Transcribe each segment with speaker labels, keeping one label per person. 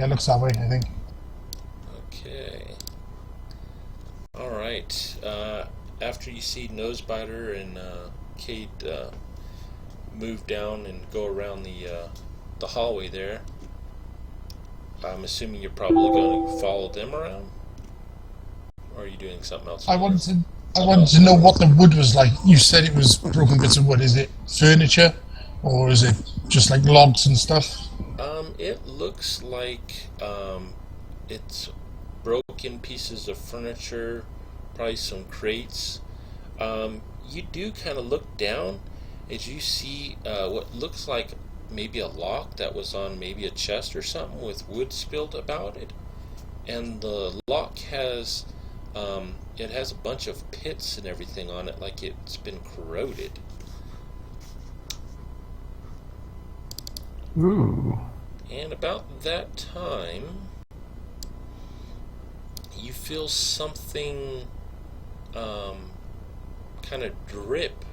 Speaker 1: Yeah, it looks that way, I think.
Speaker 2: Okay. Alright. After you see Nosebiter and Kate move down and go around the hallway there, I'm assuming you're probably going to follow them around? Or are you doing something else
Speaker 1: I
Speaker 2: in the room?
Speaker 1: wanted to, I wanted to know what the wood was like. You said it was broken bits of wood. Is it furniture, or is it just like logs and stuff?
Speaker 2: It looks like it's broken pieces of furniture, probably some crates. You do kind of look down as you see what looks like maybe a lock that was on maybe a chest or something with wood spilled about it, and the lock has it has a bunch of pits and everything on it, like it's been corroded.
Speaker 3: Ooh.
Speaker 2: And about that time, you feel something kind of drip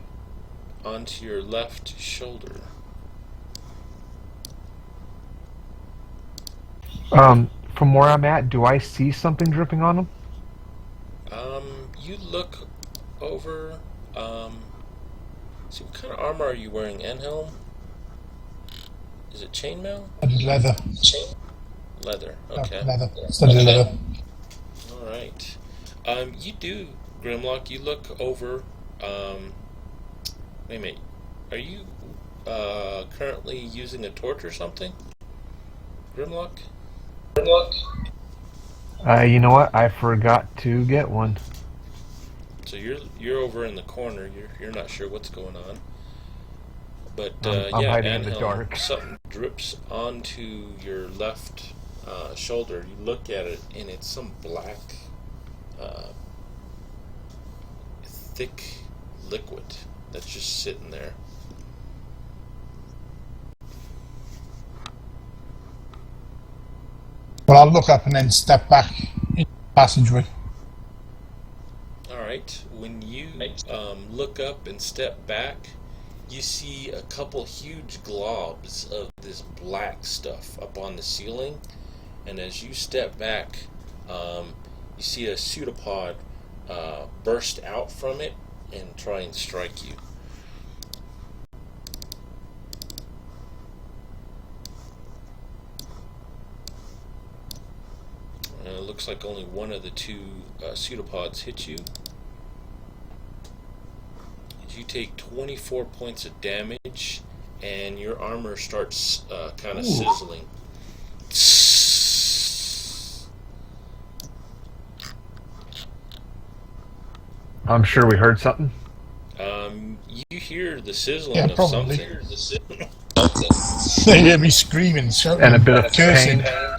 Speaker 2: onto your left shoulder.
Speaker 3: From where I'm at, do I see something dripping on them?
Speaker 2: You look over. See, what kind of armor are you wearing? Enhelm? Is it chainmail?
Speaker 1: Studded leather.
Speaker 2: Leather.
Speaker 1: No,
Speaker 2: Okay.
Speaker 1: leather. Studded leather.
Speaker 2: All right. You do, Grimlock. You look over. Wait a minute. Are you currently using a torch or something, Grimlock?
Speaker 3: You know what? I forgot to get one.
Speaker 2: So you're over in the corner. You're not sure what's going on. But
Speaker 3: I'm
Speaker 2: yeah,
Speaker 3: hiding in the
Speaker 2: Anhelm,
Speaker 3: dark.
Speaker 2: something drips onto your left shoulder. You look at it, and it's some black, uh, thick liquid that's just sitting there.
Speaker 1: Well, I'll look up and then step back in the passageway.
Speaker 2: All right. When you look up and step back, you see a couple huge globs of this black stuff up on the ceiling. And as you step back, you see a pseudopod burst out from it and try and strike you. It looks like only one of the two pseudopods hit you. You take 24 points of damage, and your armor starts kind of sizzling.
Speaker 3: I'm sure we heard something.
Speaker 2: You hear the sizzling
Speaker 1: Yeah,
Speaker 2: of
Speaker 1: probably.
Speaker 2: something.
Speaker 1: They hear me screaming,
Speaker 3: And a
Speaker 1: shouting,
Speaker 3: bit of
Speaker 1: cursing.
Speaker 3: pain.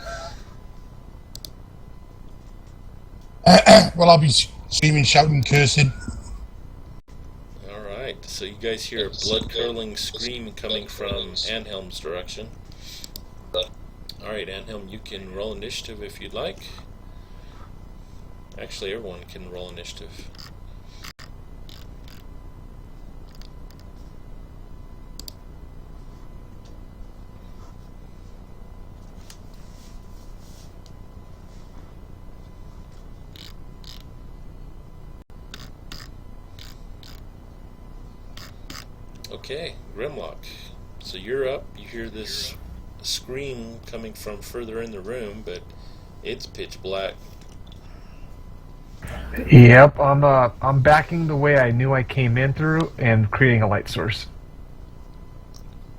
Speaker 1: Well, I'll be screaming, shouting, cursing.
Speaker 2: Alright, so you guys hear a blood-curdling scream coming from Anhelm's direction. Alright, Anhelm, you can roll initiative if you'd like. Actually, everyone can roll initiative. Okay, Grimlock. So you're up. You hear this scream coming from further in the room, but it's pitch black.
Speaker 3: Yep, I'm backing the way I knew I came in through and creating a light source.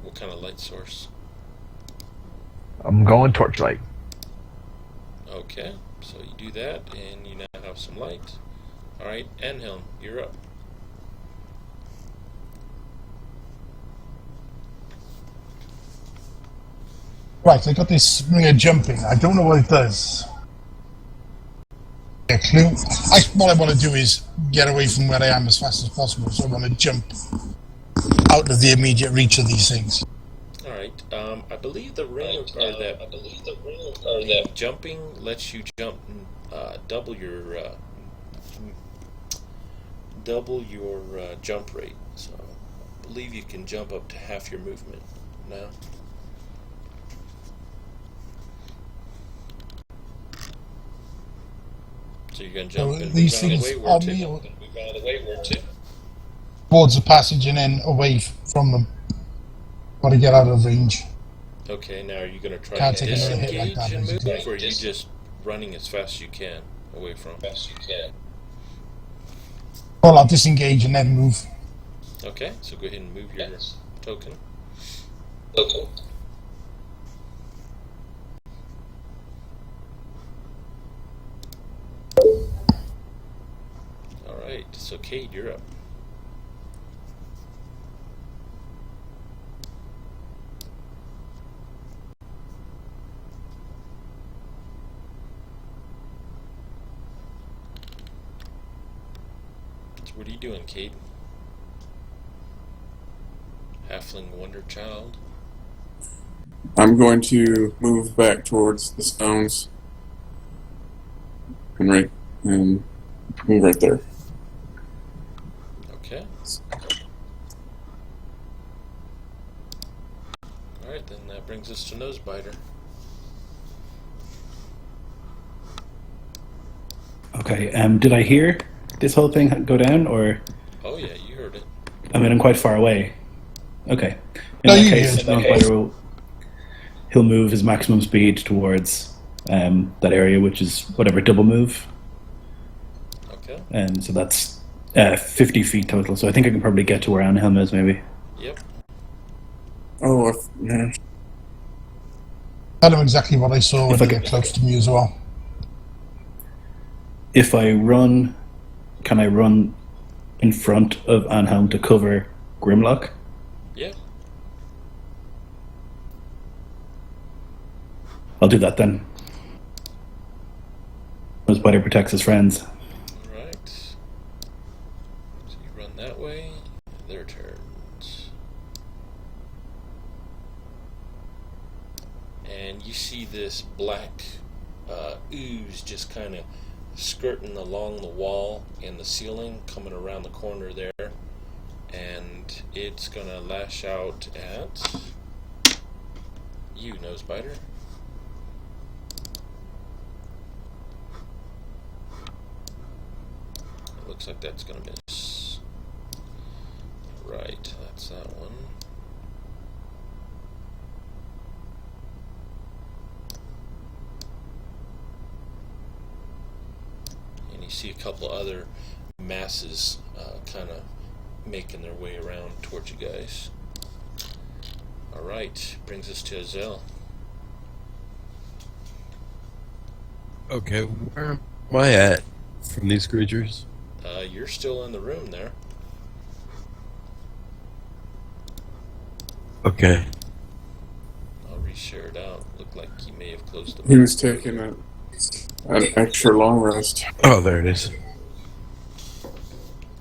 Speaker 2: What kind of light source?
Speaker 3: I'm going torchlight.
Speaker 2: Okay, so you do that, and you now have some light. Alright, Anhelm, you're up.
Speaker 1: Right, I got this ring of jumping. I don't know what it does. A clue. What I want to do is get away from where I am as fast as possible. So I want to jump out of the immediate reach of these things.
Speaker 2: Alright, I believe the ring the jumping lets you jump double your jump rate. So I believe you can jump up to half your movement now. So you're going to
Speaker 1: So
Speaker 2: jump and
Speaker 1: these
Speaker 2: move out of the
Speaker 1: things
Speaker 2: way where
Speaker 1: on
Speaker 2: to?
Speaker 1: me or towards the passage and then away from them. Got to get out of range.
Speaker 2: Okay, now are you going to try
Speaker 1: Can't
Speaker 2: to
Speaker 1: take another hit like
Speaker 2: disengage
Speaker 1: that,
Speaker 2: and move,
Speaker 1: basically.
Speaker 2: or are you just running as fast as you can away from?
Speaker 1: Well, I'll disengage and then move.
Speaker 2: Okay, so go ahead and move your token. Alright, so Cade, you're up. So what are you doing, Cade? Halfling Wonder Child.
Speaker 4: I'm going to move back towards the stones and move right there.
Speaker 2: Okay. Alright, then that brings us to Nosebiter.
Speaker 5: Okay, did I hear this whole thing go down, or...
Speaker 2: Oh yeah, you heard it.
Speaker 5: I mean, I'm quite far away. Okay. In
Speaker 1: No,
Speaker 5: that
Speaker 1: you
Speaker 5: case,
Speaker 1: heard.
Speaker 5: Nosebiter he'll move his maximum speed towards that area, which is whatever, double move.
Speaker 2: Okay.
Speaker 5: And so that's 50 feet total, so I think I can probably get to where Anhelm is, maybe.
Speaker 2: Yep.
Speaker 4: Oh, yeah.
Speaker 1: Tell them exactly what I saw when
Speaker 5: If
Speaker 1: they
Speaker 5: I
Speaker 1: get
Speaker 5: could-
Speaker 1: close to me as well.
Speaker 5: If I run, can I run in front of Anhelm to cover Grimlock?
Speaker 2: Yeah.
Speaker 5: I'll do that then. Nosebiter protects his friends.
Speaker 2: Alright. So you run that way. Their turns. And you see this black ooze just kind of skirting along the wall and the ceiling, coming around the corner there. And it's going to lash out at you, Nosebiter. Looks like that's going to miss. Right, that's that one. And you see a couple other masses kind of making their way around towards you guys. Alright, brings us to Azel.
Speaker 6: Okay, where am I at from these creatures?
Speaker 2: You're still in the room there.
Speaker 6: Okay.
Speaker 2: I'll reshare it out. Looked like he may have closed the
Speaker 4: He was taking an extra long rest.
Speaker 6: Oh, there it is.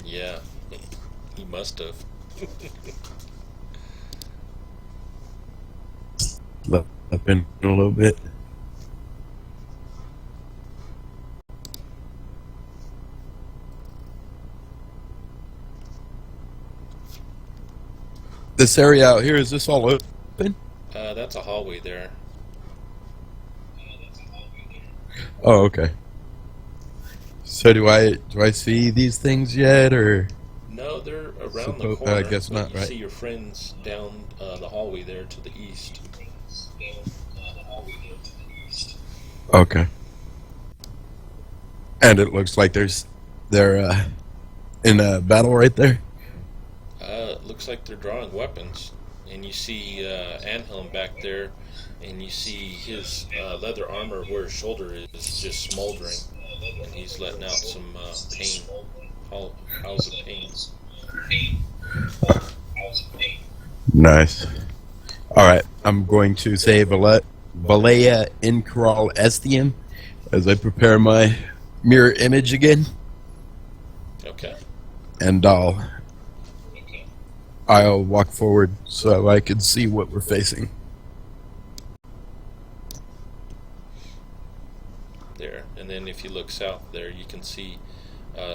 Speaker 2: Yeah, he must have.
Speaker 6: Up in a little bit. This area out here, is this all open?
Speaker 2: That's a hallway there.
Speaker 6: Oh, okay. So do I see these things yet, or?
Speaker 2: No, they're around the
Speaker 6: I
Speaker 2: corner.
Speaker 6: guess
Speaker 2: but
Speaker 6: not,
Speaker 2: you
Speaker 6: right?
Speaker 2: see your friends down the hallway there to the east.
Speaker 6: Okay. And it looks like they're in a battle right there.
Speaker 2: Looks like they're drawing weapons, and you see Anhelm back there, and you see his leather armor where his shoulder is just smoldering, and he's letting out some pain, howls of pain.
Speaker 6: Nice. All right, I'm going to say Balea Incral Estium as I prepare my mirror image again,
Speaker 2: Okay.
Speaker 6: and I'll walk forward so I can see what we're facing.
Speaker 2: There, and then if you look south there, you can see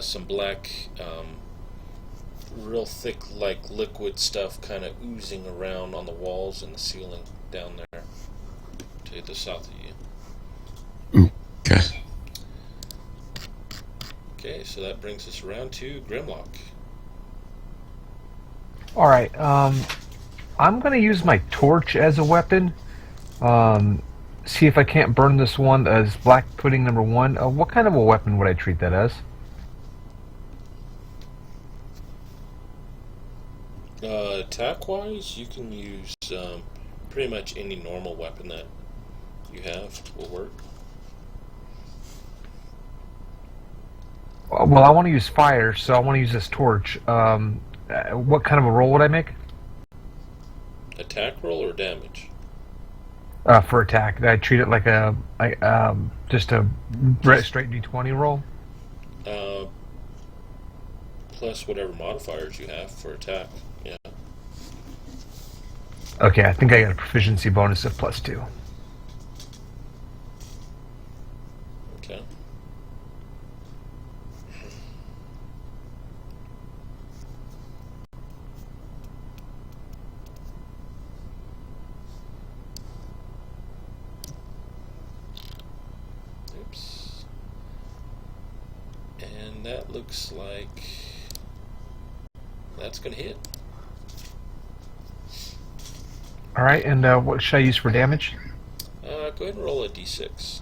Speaker 2: some black, real thick, like liquid stuff kind of oozing around on the walls and the ceiling down there to the south of you.
Speaker 6: Okay.
Speaker 2: brings us around to Grimlock.
Speaker 3: Alright, I'm going to use my torch as a weapon. See if I can't burn this one as black pudding number 1. What kind of a weapon would I treat that as?
Speaker 2: Attack-wise, you can use pretty much any normal weapon that you have will work.
Speaker 3: Well, I want to use fire, so I want to use this torch. What kind of a roll would I make?
Speaker 2: Attack roll or damage?
Speaker 3: For attack. I treat it like just a straight D20 roll.
Speaker 2: Plus whatever modifiers you have for attack. Yeah.
Speaker 3: Okay, I think I got a proficiency bonus of +2.
Speaker 2: Okay. Oops. And that looks like that's gonna hit.
Speaker 3: Alright, and what should I use for damage?
Speaker 2: Go ahead and roll a d6.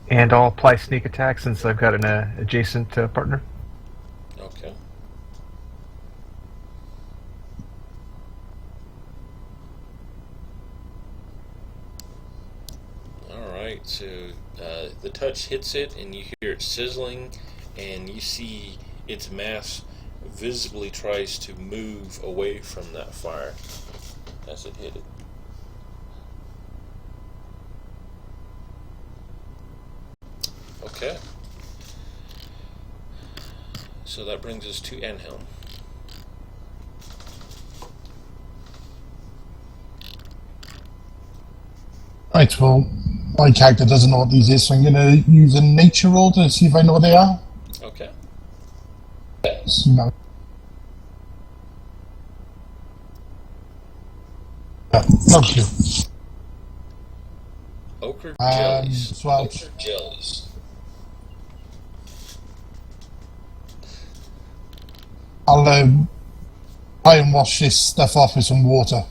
Speaker 3: And I'll apply sneak attack since I've got an adjacent partner.
Speaker 2: Okay. Alright, so the touch hits it and you hear it sizzling and you see its mass visibly tries to move away from that fire as it hit it. Okay. So that brings us to Anhelm.
Speaker 1: Right, well, my character doesn't know what these is, so I'm going to use a nature roll to see if I know what they are.
Speaker 2: Okay.
Speaker 1: No. No clue.
Speaker 2: Ochre jellies.
Speaker 1: 12.
Speaker 2: Ochre jellies.
Speaker 1: I'll try and wash this stuff off with some water.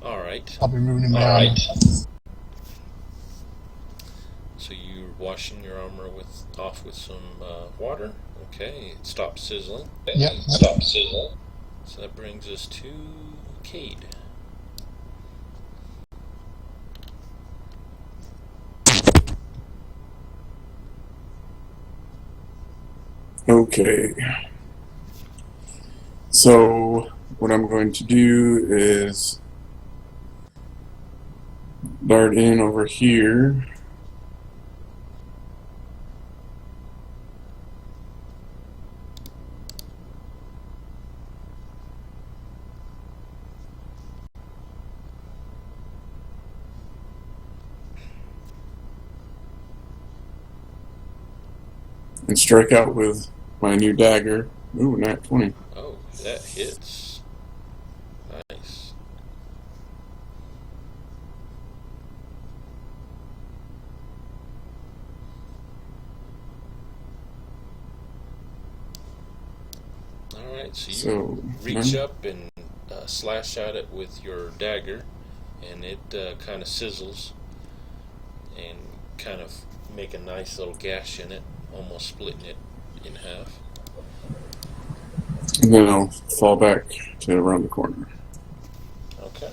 Speaker 2: Alright.
Speaker 1: I'll be ruining my armor.
Speaker 2: So you're washing your armor off with some water. Okay, it stops sizzling.
Speaker 1: Yep.
Speaker 2: Stop sizzling. So that brings us to Cade.
Speaker 4: Okay. So what I'm going to do is dart in over here. And strike out with my new dagger. Ooh, nat 20.
Speaker 2: Oh, that hits. Nice. Alright, so you reach up and slash at it with your dagger, and it kind of sizzles and kind of make a nice little gash in it, almost splitting it in half.
Speaker 4: And then I'll fall back to around the corner.
Speaker 2: Okay.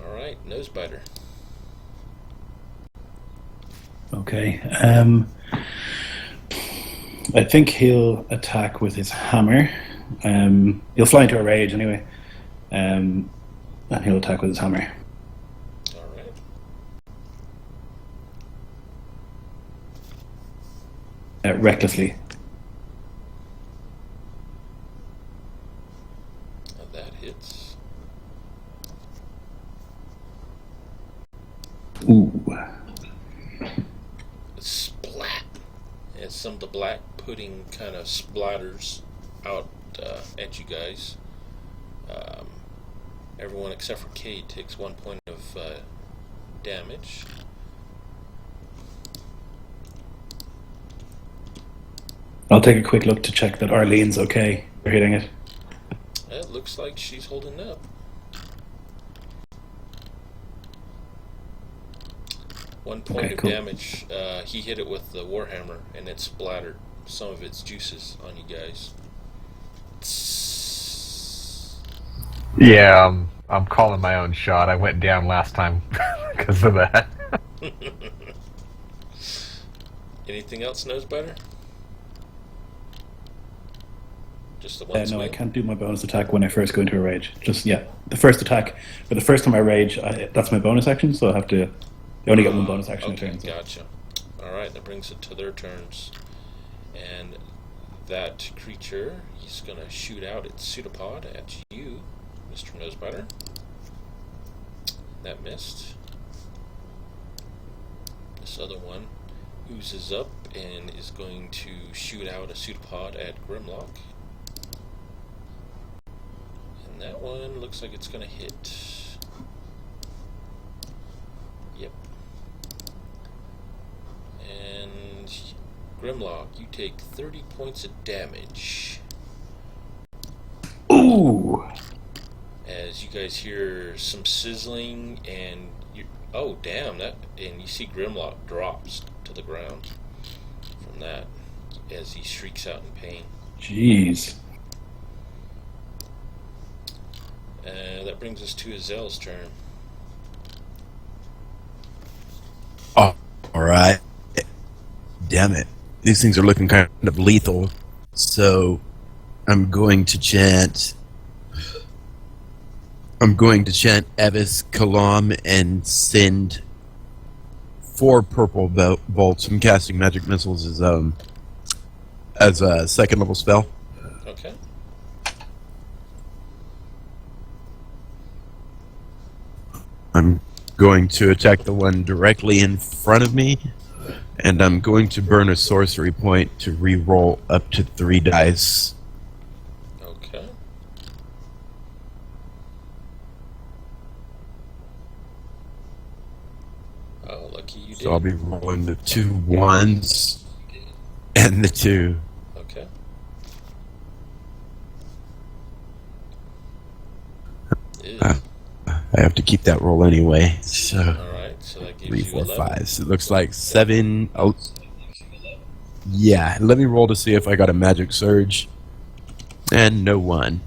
Speaker 2: Alright, Nosebiter.
Speaker 5: Okay. I think he'll attack with his hammer. He'll fly into a rage anyway. And he'll attack with his hammer.
Speaker 2: Alright.
Speaker 5: Recklessly.
Speaker 2: That hits.
Speaker 5: Ooh.
Speaker 2: Splat. And some of the black pudding kind of splatters out at you guys. Everyone except for Kate takes 1 point of damage.
Speaker 5: I'll take a quick look to check that Arlene's okay for hitting it.
Speaker 2: It looks like she's holding up. 1 point
Speaker 5: Okay,
Speaker 2: of
Speaker 5: cool.
Speaker 2: damage. He hit it with the warhammer, and it splattered some of its juices on you guys.
Speaker 3: Yeah, I'm calling my own shot. I went down last time because of that.
Speaker 2: Anything else, Nosebiter? Just the one
Speaker 5: No, I
Speaker 2: swing?
Speaker 5: can't do my bonus attack when I first go into a rage. Just, yeah, the first attack. But the first time I rage, that's my bonus action, so I have to... I only get one bonus action
Speaker 2: Okay,
Speaker 5: a turn. So.
Speaker 2: gotcha. Alright, that brings it to their turns. And that creature, he's going to shoot out its pseudopod at you, Mr. Nosebiter. That missed. This other one oozes up and is going to shoot out a pseudopod at Grimlock. And that one looks like it's going to hit. Yep. And Grimlock, you take 30 points of damage.
Speaker 5: Ooh!
Speaker 2: As you guys hear some sizzling and you, oh damn, that, and you see Grimlock drops to the ground from that as he shrieks out in pain.
Speaker 5: Jeez.
Speaker 2: That brings us to Azel's turn.
Speaker 6: Oh, all right. Damn it. These things are looking kind of lethal. So I'm going to chant Evis Kalam and send 4 purple bolts. I'm casting magic missiles as a second level spell.
Speaker 2: Okay.
Speaker 6: I'm going to attack the one directly in front of me, and I'm going to burn a sorcery point to re-roll up to 3 dice.
Speaker 2: Okay. Oh, lucky you did.
Speaker 6: So I'll be rolling the 2 1s and the 2.
Speaker 2: Okay. Ew.
Speaker 6: I have to keep that roll anyway. So
Speaker 2: Alright, so that gives
Speaker 6: 3,
Speaker 2: you
Speaker 6: 4,
Speaker 2: 11.
Speaker 6: 5. So it looks like 7. Oh, yeah. Let me roll to see if I got a magic surge, and no 1.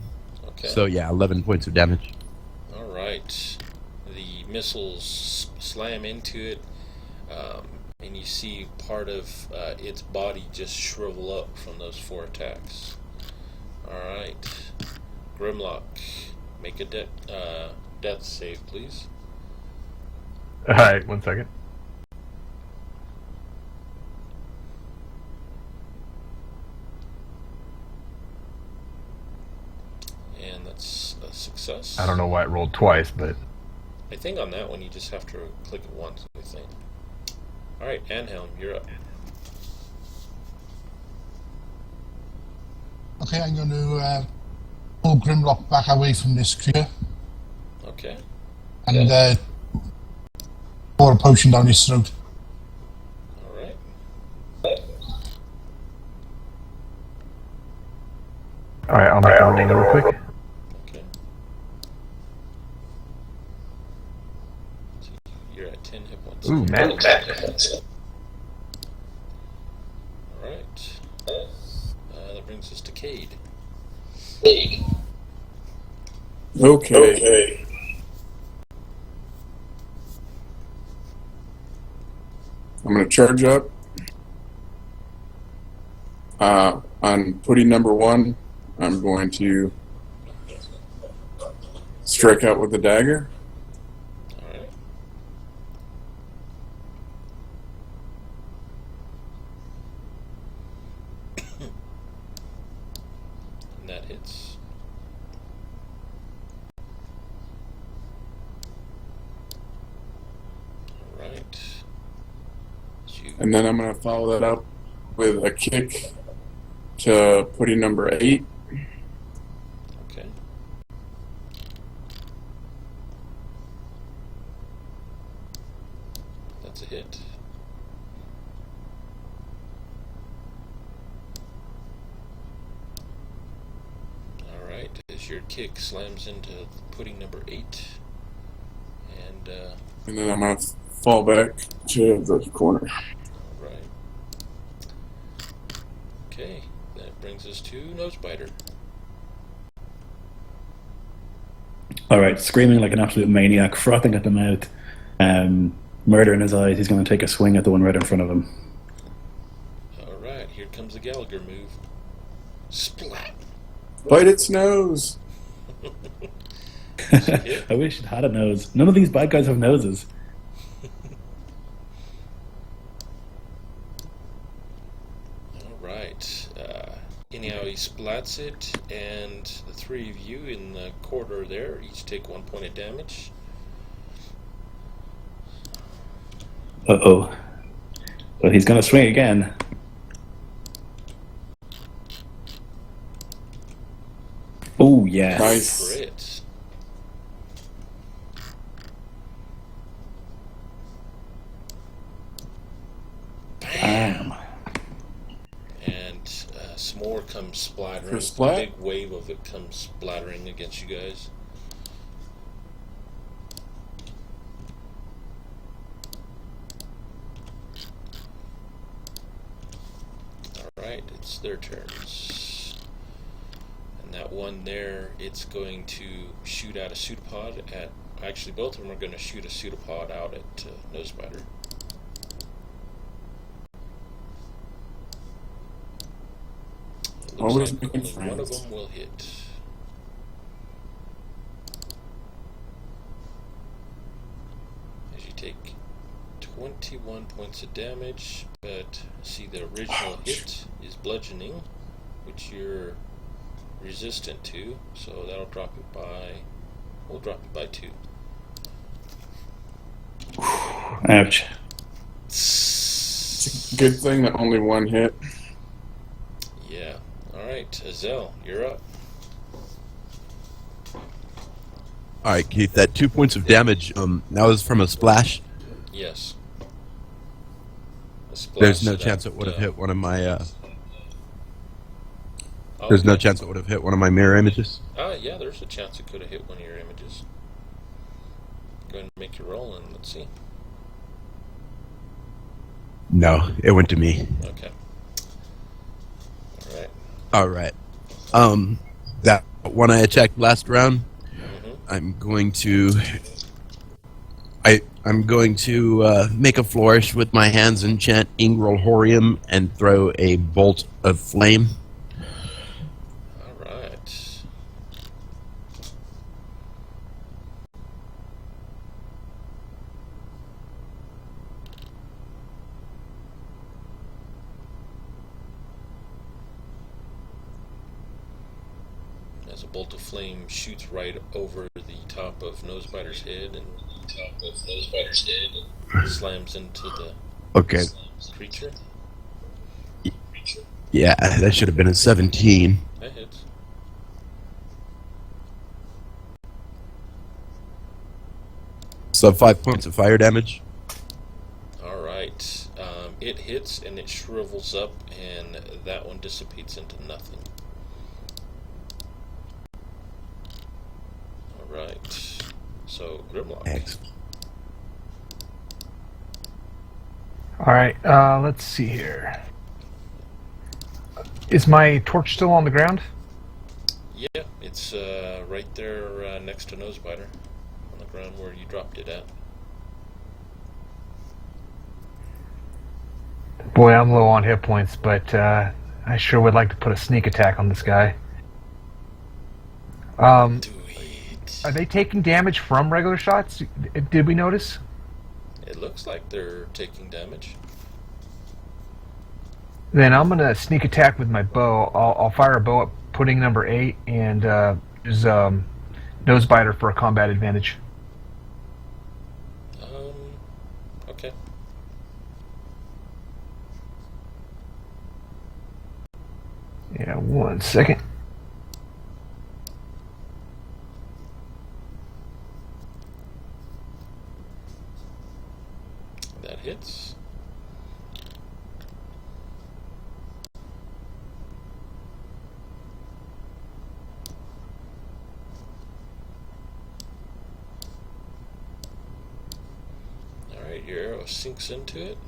Speaker 2: Okay.
Speaker 6: So yeah, 11 points of damage.
Speaker 2: Alright. The missiles slam into it, and you see part of its body just shrivel up from those 4 attacks. Alright. Grimlock, make a death save, please.
Speaker 3: Alright, 1 second.
Speaker 2: And that's a success.
Speaker 3: I don't know why it rolled twice, but
Speaker 2: I think on that one you just have to click it once, I think. Alright, Anhelm, you're up.
Speaker 1: Okay, I'm going to pull Grimlock back away from this creature
Speaker 2: Okay.
Speaker 1: and pour a potion down his throat.
Speaker 2: Alright.
Speaker 3: alright, I'll make a roll real quick.
Speaker 2: Okay. So you're at 10 hit points.
Speaker 3: Ooh, man.
Speaker 2: Alright. That brings us to Cade.
Speaker 4: Okay. I'm going to charge up. On putty number 1, I'm going to strike out with the dagger.
Speaker 2: Alright. And that hits. Alright.
Speaker 4: And then I'm going to follow that up with a kick to putty number 8.
Speaker 2: Okay. hit. Alright, as your kick slams into pudding number 8.
Speaker 4: And then I'm going to fall back to the corner.
Speaker 2: Alright. Okay, that brings us to Nosebiter.
Speaker 5: Alright, screaming like an absolute maniac, frothing at the mouth, murder in his eyes. He's going to take a swing at the one right in front of him.
Speaker 2: Alright, here comes the Gallagher move. Splat!
Speaker 4: Bite its nose!
Speaker 5: I wish it had a nose. None of these bad guys have noses.
Speaker 2: Alright, anyhow, he splats it, and the 3 of you in the corridor there each take 1 point of damage.
Speaker 5: Uh-oh. Well, he's going to swing again. Oh, yes.
Speaker 4: Nice.
Speaker 2: Crit.
Speaker 5: Bam.
Speaker 2: And some more comes splattering.
Speaker 4: For splat?
Speaker 2: A big wave of it comes splattering against you guys. Alright, it's their turns. And that one there, it's going to shoot out a pseudopod at... Actually, both of them are going to shoot a pseudopod out at Nosebiter.
Speaker 4: Always
Speaker 2: Looks like
Speaker 4: making
Speaker 2: only one of
Speaker 4: friends.
Speaker 2: them will hit. As you take 21 points of damage, but see the original hit is bludgeoning, which you're resistant to, so that'll drop it by... We'll drop it by 2.
Speaker 5: Ouch.
Speaker 4: It's a good thing that only one hit.
Speaker 2: Yeah. Alright, Azel, you're up.
Speaker 6: All right, Keith. That 2 points of damage. That was from a splash.
Speaker 2: Yes. A splash
Speaker 6: There's no
Speaker 2: that,
Speaker 6: chance it would have hit one of my.
Speaker 2: oh,
Speaker 6: There's no
Speaker 2: okay.
Speaker 6: chance it would have hit one of my mirror images.
Speaker 2: Yeah, there's a chance it could have hit one of your images. Go ahead and make your roll and let's see.
Speaker 6: No, it went to me.
Speaker 2: Okay. Alright.
Speaker 6: All right. That one I attacked last round.
Speaker 2: Mm-hmm.
Speaker 6: I'm going to. I'm going to make a flourish with my hands and chant Ingral Horium and throw a bolt of flame.
Speaker 2: Alright. As a bolt of flame shoots right over the top of Nosebiter's head and slams into the
Speaker 6: Okay.
Speaker 2: creature.
Speaker 6: Yeah, that should have been a 17.
Speaker 2: That hits.
Speaker 6: So 5 points of fire damage.
Speaker 2: Alright. It hits and it shrivels up, and that one dissipates into nothing. Alright. So, Grimlock.
Speaker 6: Excellent.
Speaker 3: Alright, let's see here. Is my torch still on the ground?
Speaker 2: Yeah, it's right there next to Nosebiter, on the ground where you dropped it at.
Speaker 3: Boy, I'm low on hit points, but I sure would like to put a sneak attack on this guy.
Speaker 2: Do it.
Speaker 3: Are they taking damage from regular shots? Did we notice?
Speaker 2: It looks like they're taking damage.
Speaker 3: Then I'm gonna sneak attack with my bow. I'll fire a bow at pudding number 8 and use Nosebiter for a combat advantage.
Speaker 2: Okay.
Speaker 3: Yeah, 1 second.
Speaker 2: That hits. arrow sinks into it.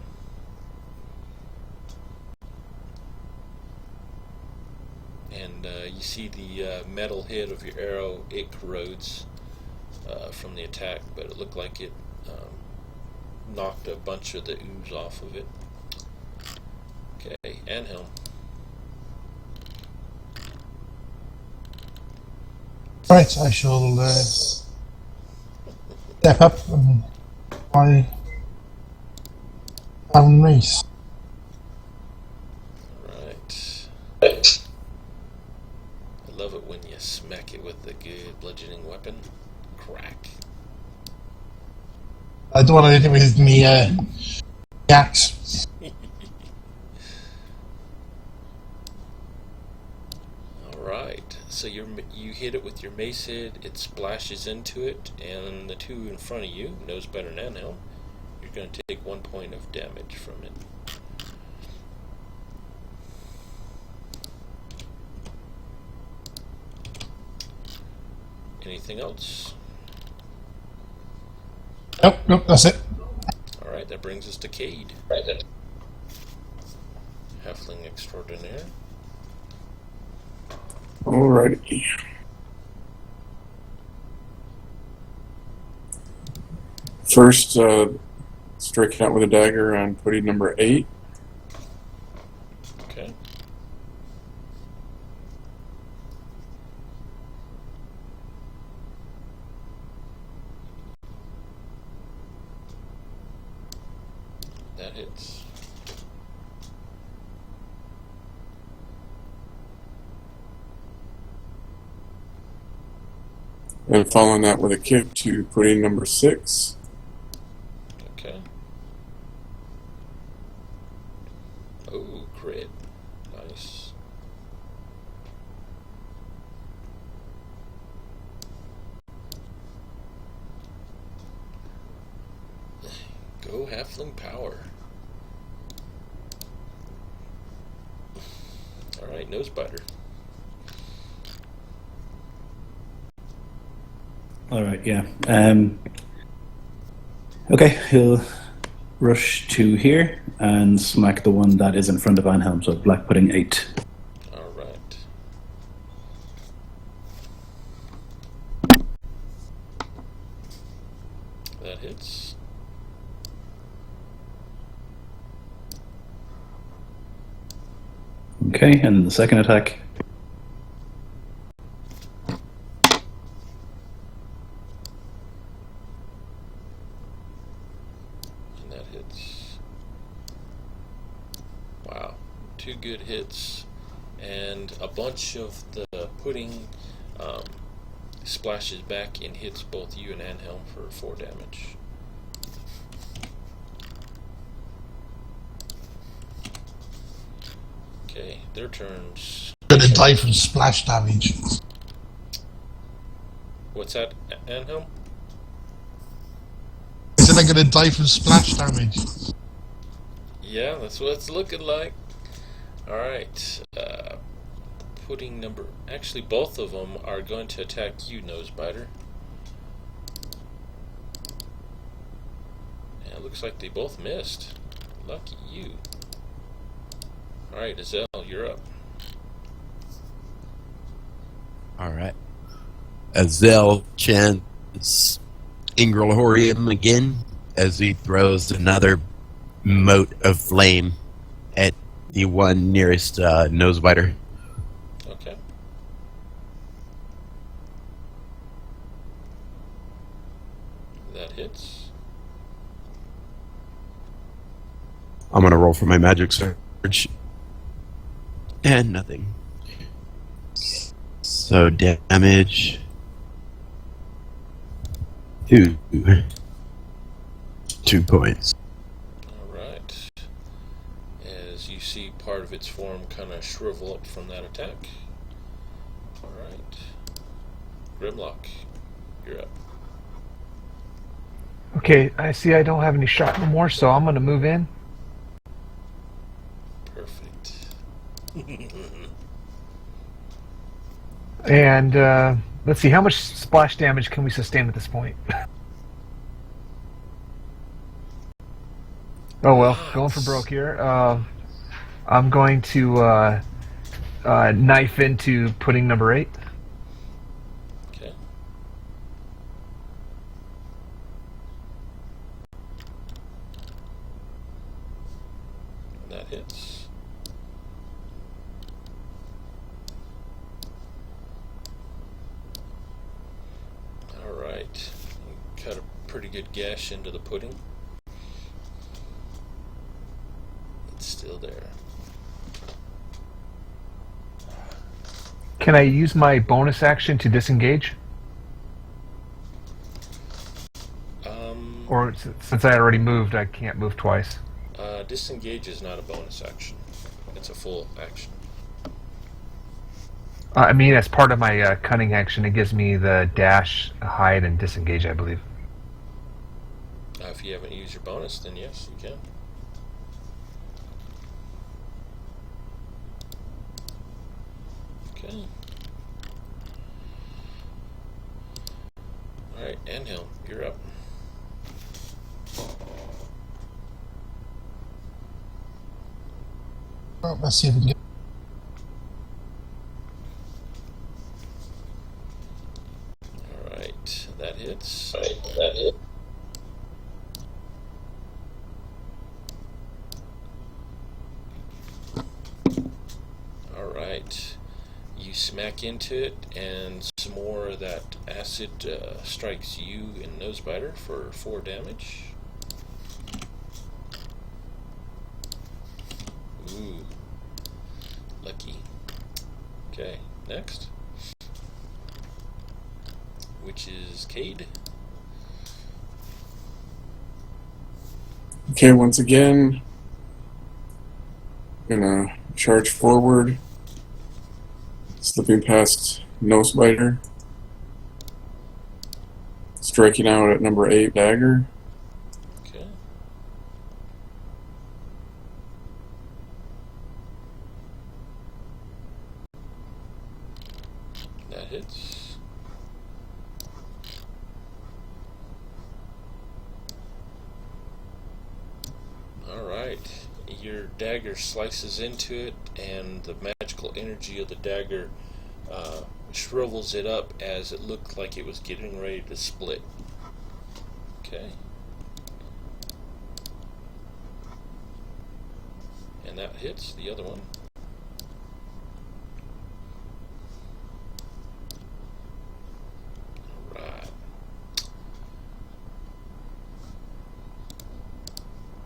Speaker 2: And you see the metal head of your arrow, it corrodes from the attack, but it looked like it knocked a bunch of the ooze off of it. Okay, Anhelm.
Speaker 1: Right, I shall step up and try down race.
Speaker 2: Right. I love it when you smack it with a good bludgeoning weapon. Crack.
Speaker 1: I don't want to hit it with me axe.
Speaker 2: Alright, so you hit it with your mace head, it splashes into it, and the two in front of you, knows better than Anhelm, you're going to take 1 point of damage from it. Anything else?
Speaker 1: Nope, that's it.
Speaker 2: Alright, that brings us to Cade. Halfling extraordinaire.
Speaker 4: Alrighty. First, striking out with a dagger on putting number 8.
Speaker 2: Okay. That hits.
Speaker 4: And following that with a kick to putting number 6.
Speaker 2: Okay. Oh, crit. Nice. Go halfling power. Alright, nosebiter.
Speaker 5: Alright, yeah. Okay, he'll rush to here and smack the one that is in front of Anhelm, so black pudding 8.
Speaker 2: Alright. That hits.
Speaker 5: Okay, and the second attack.
Speaker 2: And that hits. Wow. 2 good hits. And a bunch of the pudding splashes back and hits both you and Anhelm for 4 damage. Okay, their turns.
Speaker 1: Gonna die from splash damage.
Speaker 2: What's that, Anhelm?
Speaker 1: I said I'm gonna die from splash damage.
Speaker 2: Yeah, that's what it's looking like. Alright, pudding number... Actually, both of them are going to attack you, Nosebiter. And it looks like they both missed. Lucky you. Alright, Azel, you're up.
Speaker 6: Alright. Azel chants Ingralhorium again as he throws another mote of flame at the one nearest Nosebiter.
Speaker 2: Okay. That hits.
Speaker 6: I'm gonna roll for my magic surge. And nothing. So damage. 2. 2 points.
Speaker 2: Alright. As you see part of its form kind of shrivel up from that attack. Alright. Grimlock, you're up.
Speaker 3: Okay, I see I don't have any shot no more, so I'm gonna move in.
Speaker 2: Perfect.
Speaker 3: And let's see, how much splash damage can we sustain at this point? Oh well, going for broke here. I'm going to knife into pudding number 8.
Speaker 2: Okay. That hits. Alright. Cut a pretty good gash into the pudding. It's still there.
Speaker 3: Can I use my bonus action to disengage? Or since I already moved, I can't move twice.
Speaker 2: Disengage is not a bonus action. It's a full action.
Speaker 3: I mean, as part of my cunning action, it gives me the dash, hide, and disengage, I believe.
Speaker 2: If you haven't used your bonus, then yes, you can. Okay. Alright, Anhel, you're up.
Speaker 1: Well, let's see if we can get.
Speaker 2: Alright, that hits. Alright. You smack into it, and some more of that acid strikes you in Nosebiter for 4 damage. Ooh. Lucky. Okay, next. Which is Cade.
Speaker 4: Okay, once again, gonna charge forward, slipping past Nosebiter, striking out at number 8 dagger.
Speaker 2: Okay. That hits. Alright. Your dagger slices into it, and the magical energy of the dagger shrivels it up as it looked like it was getting ready to split. Okay. And that hits the other one. Alright.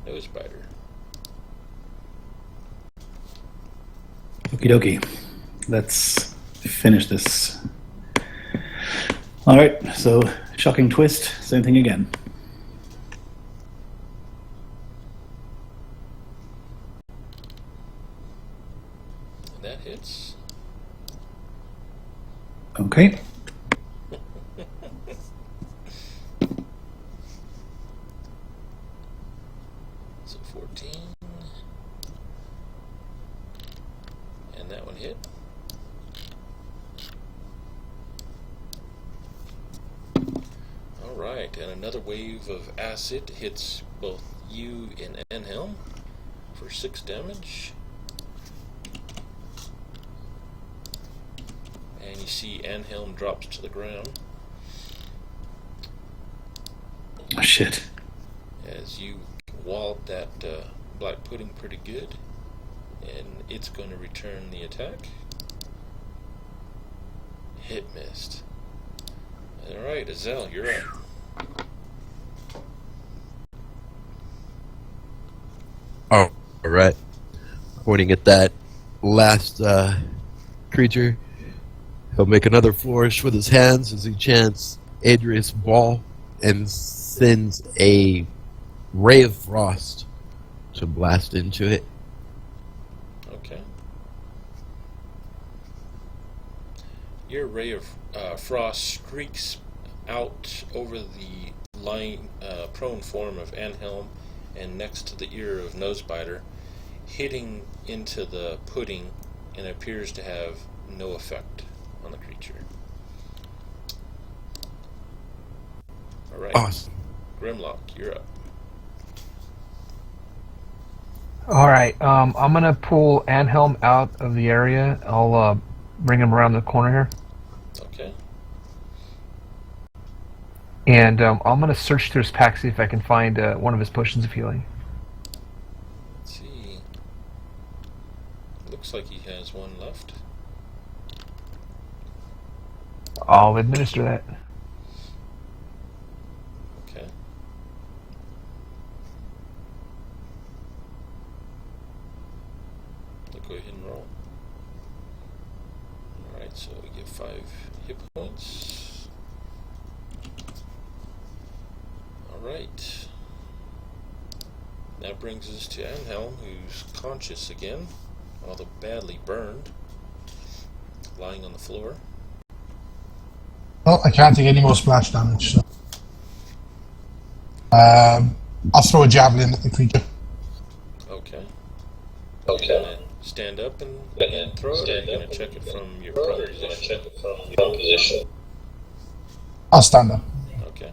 Speaker 2: Nosebiter.
Speaker 5: Okie dokie. Let's finish this. Alright, so shocking twist, same thing again.
Speaker 2: And that hits.
Speaker 5: Okay.
Speaker 2: So 14. And that one hit. Alright, and another wave of acid hits both you and Anhelm for 6 damage. And you see Anhelm drops to the ground
Speaker 5: Oh, shit.
Speaker 2: as you walled that black pudding pretty good. And it's going to return the attack. Hit missed. Alright, Azel, you're up.
Speaker 6: Oh, all right. Pointing at that last creature, he'll make another flourish with his hands as he chants Adrius Ball and sends a ray of frost to blast into it.
Speaker 2: Okay. Your ray of frost streaks out over the lying prone form of Anhelm and next to the ear of Nosebiter, hitting into the pudding, and appears to have no effect on the creature. Alright.
Speaker 6: Awesome.
Speaker 2: Grimlock, you're up.
Speaker 3: Alright, I'm gonna pull Anhelm out of the area. I'll bring him around the corner here.
Speaker 2: Okay.
Speaker 3: And I'm gonna search through his pack, see if I can find one of his potions of healing.
Speaker 2: Let's see. Looks like he has one left.
Speaker 3: I'll administer that.
Speaker 2: Okay. I'll go ahead and roll. Alright, so we get 5 hit points. Alright. That brings us to Anhelm, who's conscious again, although badly burned, lying on the floor.
Speaker 1: Well, I can't take any more splash damage, so I'll throw a javelin at the creature.
Speaker 2: Okay. Are you gonna stand up and throw it, or are you gonna check it from your prone position?
Speaker 1: I'll stand up.
Speaker 2: Okay.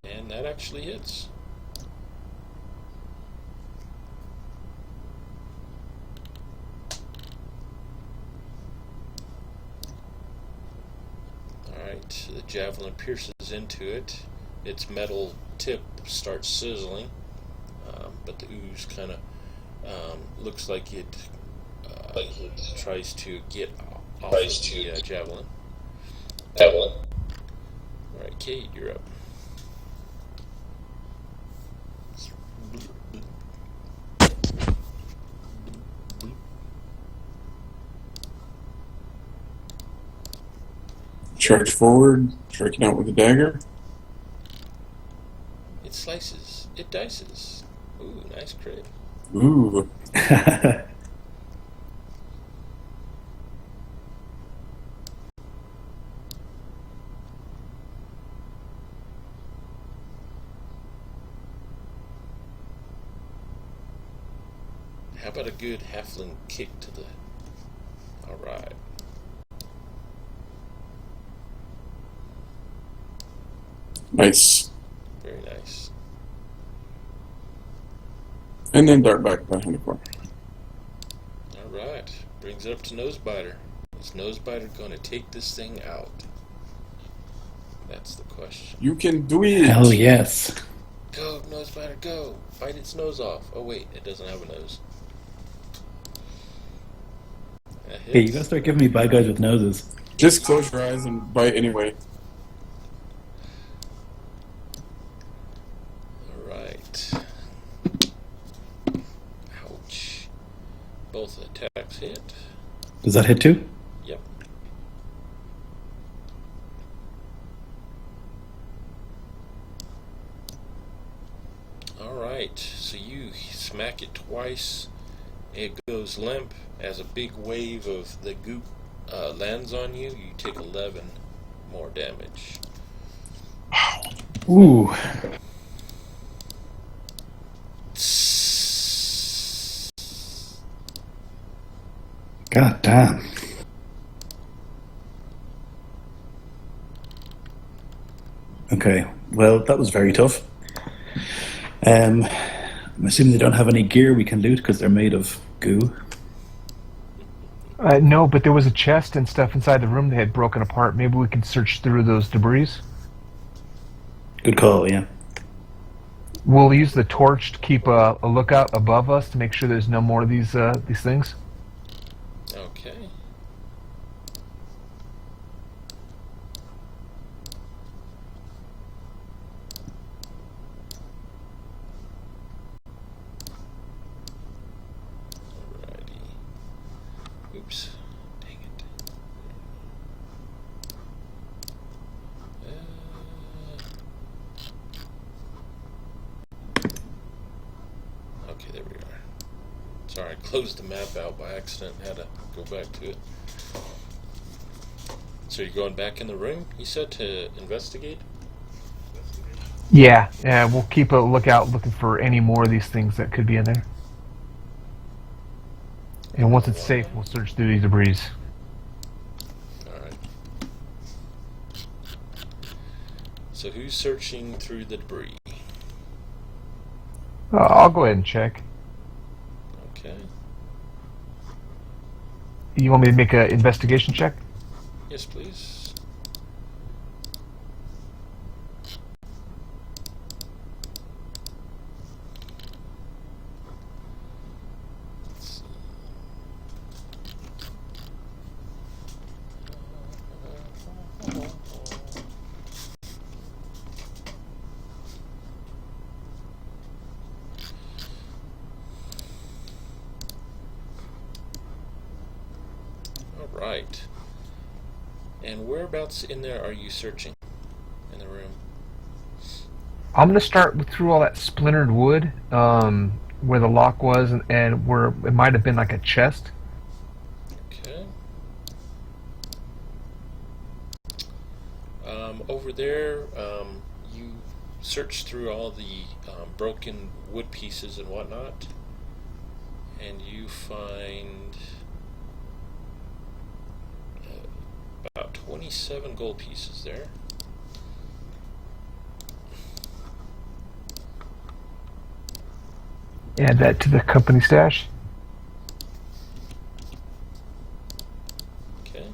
Speaker 2: And that actually hits. Alright, the javelin pierces into it. Its metal tip starts sizzling, but the ooze kind of looks like it tries to get off of the javelin. Alright, Kate, you're up.
Speaker 4: Charge forward, striking out with a dagger.
Speaker 2: It slices. It dices. Ooh, nice crit.
Speaker 4: Ooh.
Speaker 2: How about a good halfling kick to the... Alright.
Speaker 4: Nice.
Speaker 2: Very nice.
Speaker 4: And then dart back behind the corner.
Speaker 2: Alright. Brings it up to Nosebiter. Is Nosebiter going to take this thing out? That's the question.
Speaker 4: You can do it!
Speaker 5: Hell yes.
Speaker 2: Go, Nosebiter, go! Bite its nose off. Oh wait, it doesn't have a nose. That hits.
Speaker 5: Hey, you gotta start giving me bad guys with noses.
Speaker 4: Just close your eyes and bite anyway.
Speaker 2: Alright. Ouch. Both attacks hit.
Speaker 5: Does that hit too?
Speaker 2: Yep. Alright, so you smack it twice. It goes limp. As a big wave of the goop lands on you, you take 11 more damage.
Speaker 5: Ooh. God damn. Okay, well, that was very tough. I'm assuming they don't have any gear we can loot because they're made of goo.
Speaker 3: No, but there was a chest and stuff inside the room that had broken apart. Maybe we can search through those debris.
Speaker 5: Good call, yeah.
Speaker 3: We'll use the torch to keep a lookout above us to make sure there's no more of these things.
Speaker 2: Okay. Alrighty. Oops. Dang it. Okay, there we are. Sorry, I closed the map out by accident and had to go back to it. So you're going back in the room, you said, to investigate?
Speaker 3: Yeah, we'll keep a lookout looking for any more of these things that could be in there. And once it's safe, we'll search through these debris.
Speaker 2: So who's searching through the debris?
Speaker 3: I'll go ahead and check.
Speaker 2: Okay.
Speaker 3: You want me to make an investigation check?
Speaker 2: Yes, please. Right. And whereabouts in there are you searching in the room?
Speaker 3: I'm going to start through all that splintered wood, where the lock was, and where it might have been like a chest.
Speaker 2: Okay. Over there, you search through all the broken wood pieces and whatnot, and you find about 27 gold pieces there.
Speaker 3: Add that to the company stash.
Speaker 2: Okay.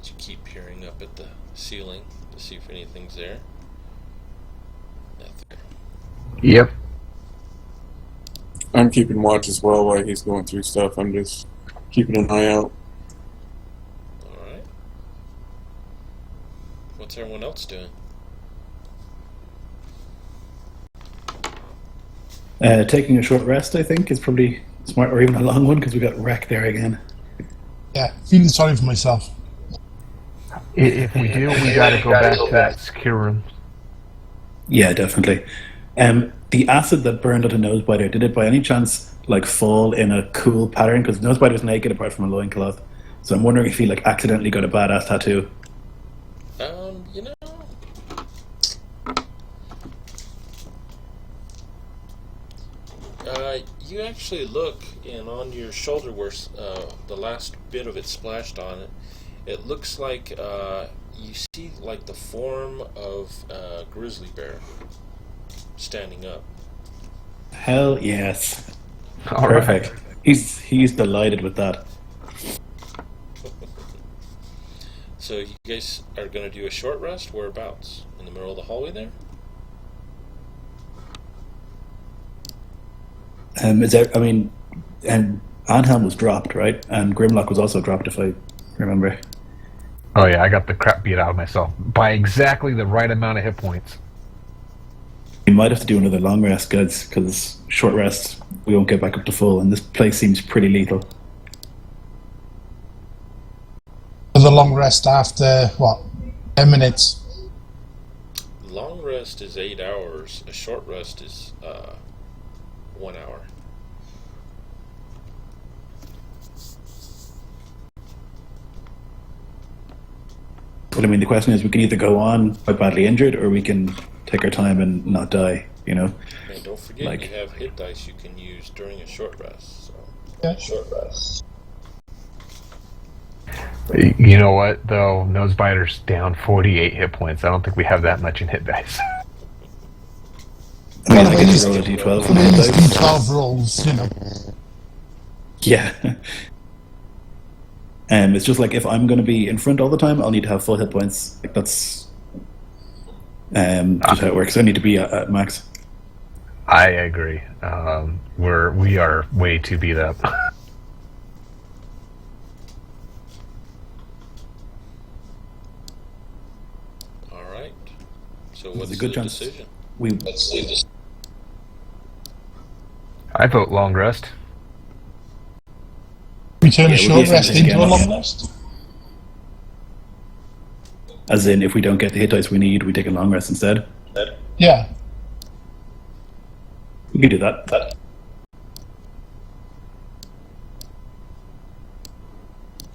Speaker 2: You keep peering up at the ceiling to see if anything's there. Nothing.
Speaker 3: Yep.
Speaker 4: I'm keeping watch as well while he's going through stuff. I'm just keeping an eye out.
Speaker 2: Alright. What's everyone else doing?
Speaker 5: Taking a short rest, I think, is probably smart, or even a long one, because we got wrecked there again.
Speaker 1: Yeah, feeling sorry for myself.
Speaker 3: If we do, we got to go back to that secure room.
Speaker 5: Yeah, definitely. The acid that burned out a nosebiter, did it by any chance like fall in a cool pattern? Because nosebiter's naked apart from a loincloth. So I'm wondering if he like accidentally got a badass tattoo.
Speaker 2: You know, you actually look, and on your shoulder where the last bit of it splashed on it, it looks like you see like the form of a grizzly bear standing up.
Speaker 5: Hell yes.
Speaker 3: All right.
Speaker 5: Perfect. He's delighted with that.
Speaker 2: So you guys are going to do a short rest? Whereabouts? In the middle of the hallway there?
Speaker 5: Is there? I mean, and Anhelm was dropped, right? And Grimlock was also dropped, if I remember.
Speaker 3: Oh yeah, I got the crap beat out of myself by exactly the right amount of hit points.
Speaker 5: We might have to do another long rest, guys, because short rest we won't get back up to full, and this place seems pretty lethal.
Speaker 1: For the long rest after, what, 10 minutes?
Speaker 2: Long rest is 8 hours. A short rest is 1 hour.
Speaker 5: But I mean, the question is, we can either go on quite badly injured, or we can take our time and not die, you know?
Speaker 2: And don't forget,
Speaker 5: Like-
Speaker 2: you have hit dice you can use during a short rest. So.
Speaker 1: Yeah, short rest.
Speaker 3: You know what, though? Nosebiter's down 48 hit points. I don't think we have that much in hit dice.
Speaker 5: I mean,
Speaker 1: Well,
Speaker 5: I
Speaker 1: at
Speaker 5: get
Speaker 1: least-
Speaker 5: to roll a d12
Speaker 1: For
Speaker 5: for my
Speaker 1: these
Speaker 5: dice.
Speaker 1: D12 rolls, you know.
Speaker 5: Yeah. It's just like, if I'm going to be in front all the time, I'll need to have full hit points. Like, that's just how it works. I need to be at max.
Speaker 3: I agree. We are way too beat up.
Speaker 2: All right. So
Speaker 5: There's
Speaker 2: what's
Speaker 5: a good
Speaker 2: the
Speaker 5: chance.
Speaker 2: decision?
Speaker 5: We
Speaker 3: I vote long rest.
Speaker 1: We turn
Speaker 5: Yeah,
Speaker 1: a
Speaker 5: we'll
Speaker 1: short
Speaker 5: do
Speaker 1: rest
Speaker 5: something
Speaker 1: into a
Speaker 5: again.
Speaker 1: long rest.
Speaker 5: As in, if we don't get the hit dice we need, we take a long rest instead.
Speaker 1: Yeah.
Speaker 5: We can do that.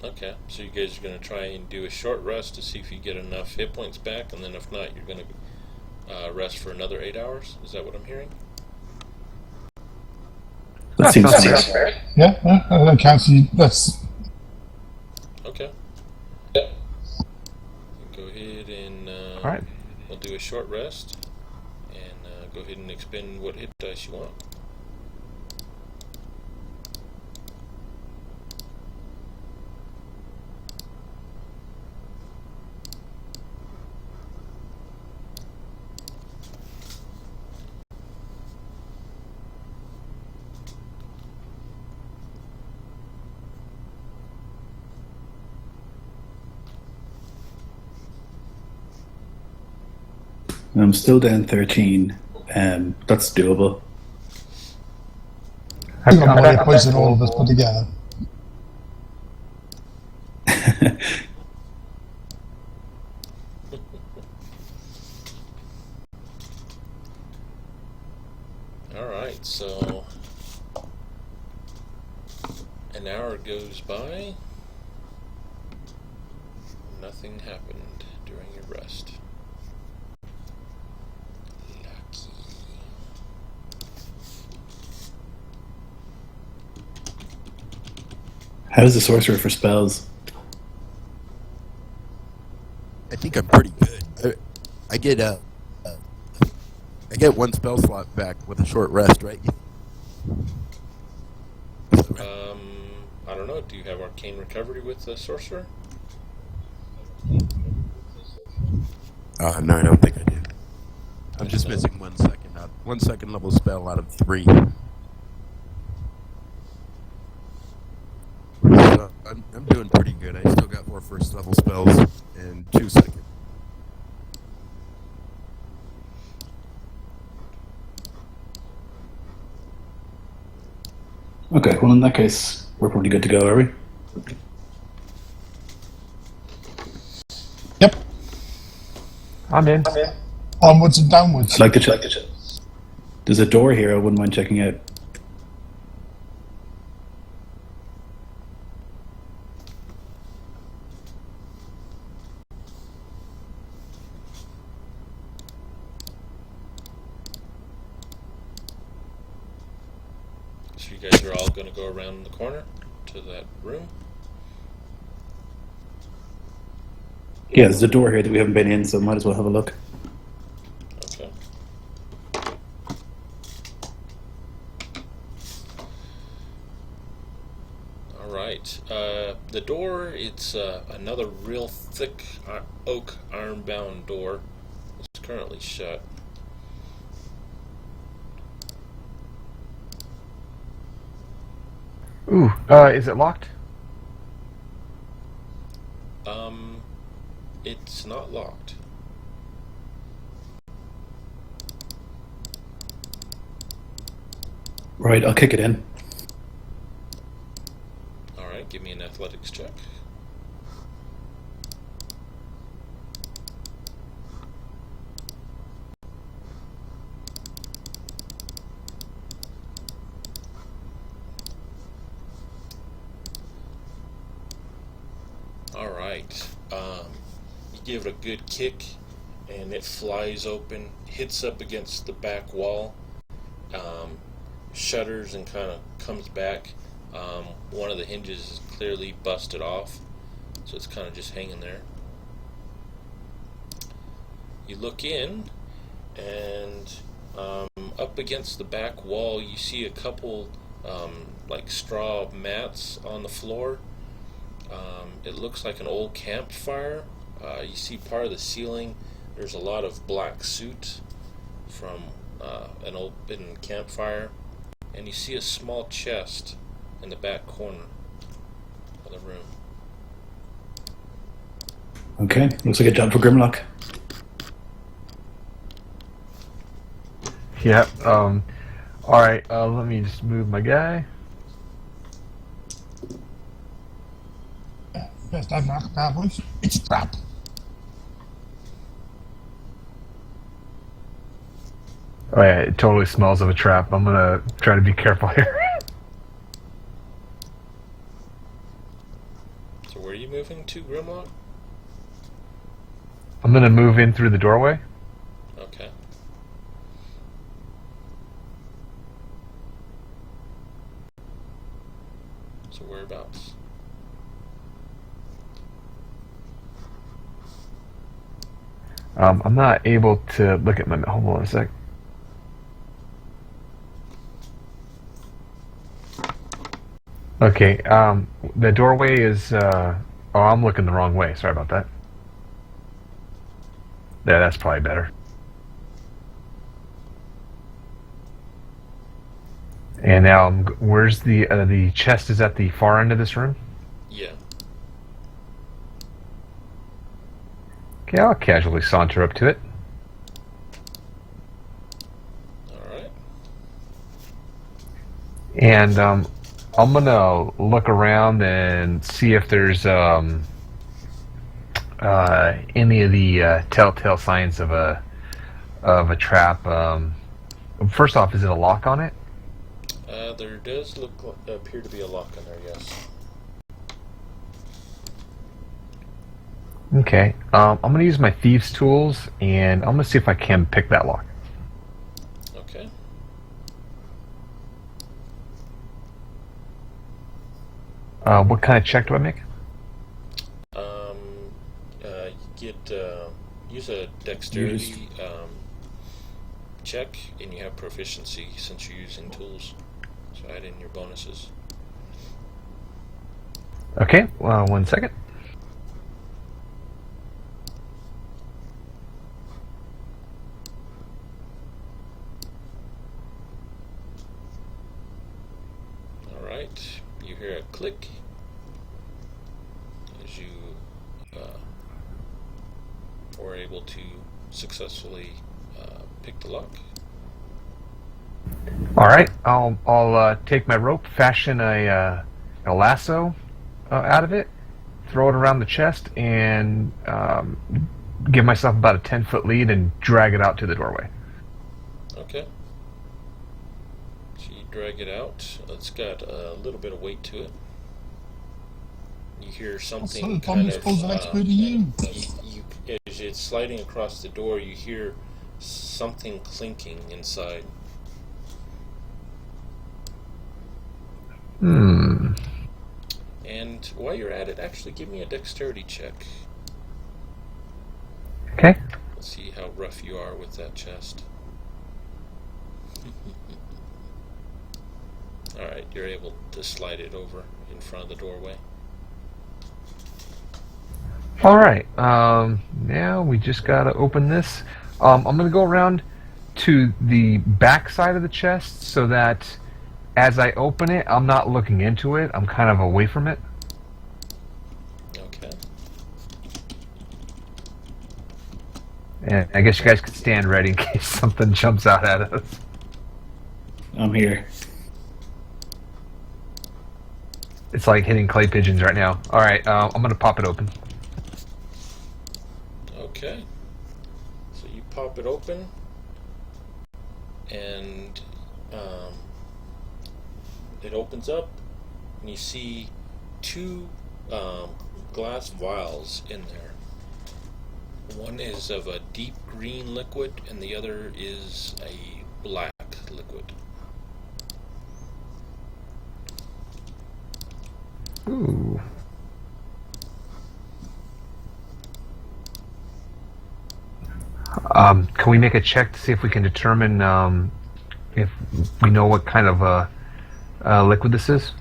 Speaker 2: Okay. So you guys are going to try and do a short rest to see if you get enough hit points back, and then if not, you're going to rest for another 8 hours. Is that what I'm hearing?
Speaker 5: That seems fair.
Speaker 1: Yeah, that counts. That's
Speaker 2: Okay. Go ahead and
Speaker 3: All right.
Speaker 2: we'll do a short rest, and go ahead and expend what hit dice you want.
Speaker 5: I'm still down 13. That's doable.
Speaker 1: how many points did all of us put together.
Speaker 2: Alright, so an hour goes by. Nothing happened during your rest. Lucky.
Speaker 5: How's the sorcerer for spells?
Speaker 6: I think I'm pretty good. I get I get one spell slot back with a short rest, right?
Speaker 2: I don't know. Do you have arcane recovery with the sorcerer?
Speaker 6: No, I don't think I do. I'm just missing 1 second. 1 second level spell out of 3. So I'm doing pretty good. I still got 4 first level spells and 2 second.
Speaker 5: Okay, well in that case, we're pretty good to go, are we?
Speaker 1: Yep.
Speaker 3: I'm in.
Speaker 1: Onwards and downwards.
Speaker 5: I'd like to check. There's a door here I wouldn't mind checking out.
Speaker 2: So you guys are all going to go around the corner to that room?
Speaker 5: Yeah, there's a door here that we haven't been in, so might as well have a look.
Speaker 2: Okay. Alright. The door, it's another real thick oak iron-bound door. It's currently shut.
Speaker 3: Ooh, is it locked?
Speaker 2: It's not locked.
Speaker 5: Right, I'll kick it in.
Speaker 2: Alright, give me an athletics check. Alright, you give it a good kick and it flies open, hits up against the back wall, shudders and kind of comes back. One of the hinges is clearly busted off, so it's kind of just hanging there. You look in, and up against the back wall you see a couple like straw mats on the floor. It looks like an old campfire. You see part of the ceiling. There's a lot of black soot from an open campfire. And you see a small chest in the back corner of the room.
Speaker 5: Okay, looks like a job for Grimlock.
Speaker 3: Yeah. Alright, let me just move my guy.
Speaker 1: Best unlock problems. It's a trap.
Speaker 3: Oh yeah, it totally smells of a trap. I'm gonna try to be careful here.
Speaker 2: So where are you moving to, Grimlock?
Speaker 3: I'm gonna move in through the doorway.
Speaker 2: Okay.
Speaker 3: I'm not able to look at my. Hold on a sec. Okay. The doorway is. Oh, I'm looking the wrong way. Sorry about that. Yeah, that's probably better. And now, where's the chest? Is at the far end of this room.
Speaker 2: Yeah.
Speaker 3: Okay, I'll casually saunter up to it.
Speaker 2: Alright.
Speaker 3: And I'm gonna look around and see if there's any of the telltale signs of a trap. First off, is it a lock on it?
Speaker 2: There does appear to be a lock on there, yes.
Speaker 3: Okay. I'm gonna use my thieves' tools, and I'm gonna see if I can pick that lock.
Speaker 2: Okay.
Speaker 3: What kind of check do I make?
Speaker 2: You use a dexterity check, and you have proficiency since you're using tools. So add in your bonuses.
Speaker 3: Okay. 1 second.
Speaker 2: Alright, you hear a click as you were able to successfully pick the lock.
Speaker 3: All right. I'll take my rope, fashion a lasso out of it, throw it around the chest, and give myself about a 10-foot lead and drag it out to the doorway.
Speaker 2: Okay. So you drag it out. It's got a little bit of weight to it. You hear something kind of. As it's sliding across the door, you hear something clinking inside. And while you're at it, actually give me a dexterity check.
Speaker 3: Okay.
Speaker 2: Let's see how rough you are with that chest. Alright, you're able to slide it over in front of the doorway.
Speaker 3: All right. Now we just gotta open this. I'm gonna go around to the back side of the chest so that as I open it, I'm not looking into it. I'm kind of away from it.
Speaker 2: Okay.
Speaker 3: And I guess you guys could stand ready in case something jumps out at us.
Speaker 5: I'm here.
Speaker 3: It's like hitting clay pigeons right now. All right. I'm gonna pop it open.
Speaker 2: Okay. So you pop it open, and it opens up, and you see two glass vials in there. One is of a deep green liquid, and the other is a black liquid.
Speaker 3: Ooh. Can we make a check to see if we can determine if we know what kind of liquid this is?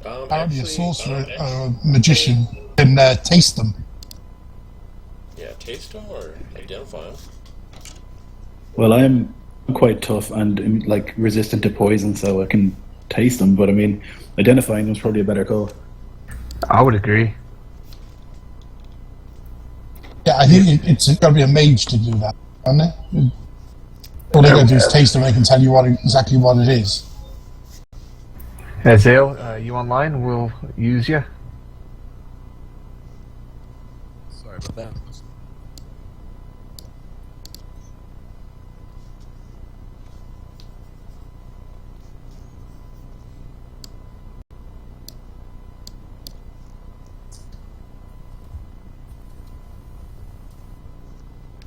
Speaker 1: Apparently a sorcerer or a magician can taste them.
Speaker 2: Yeah, taste them or identify them.
Speaker 5: Well, I'm quite tough and like resistant to poison, so I can taste them. But I mean, identifying them is probably a better call.
Speaker 3: I would agree.
Speaker 1: Yeah, I think it's got to be a mage to do that, isn't it? All they got to do is taste them and they can tell you exactly what it is.
Speaker 3: Azale, you online? We'll use you.
Speaker 6: Sorry about that.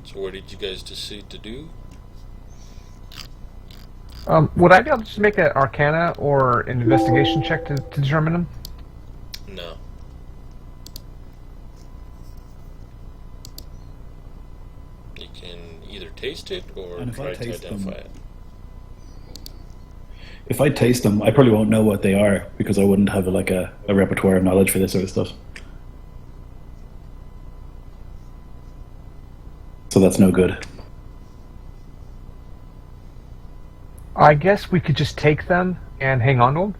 Speaker 2: So what did you guys decide to do?
Speaker 3: Would I be able to just make an Arcana or an investigation check to determine them?
Speaker 2: No. You can either taste it or
Speaker 5: And if I
Speaker 2: try to
Speaker 5: taste them-
Speaker 2: identify it.
Speaker 5: If I taste them, I probably won't know what they are because I wouldn't have like a repertoire of knowledge for this sort of stuff. So that's no good.
Speaker 3: I guess we could just take them and hang on to them.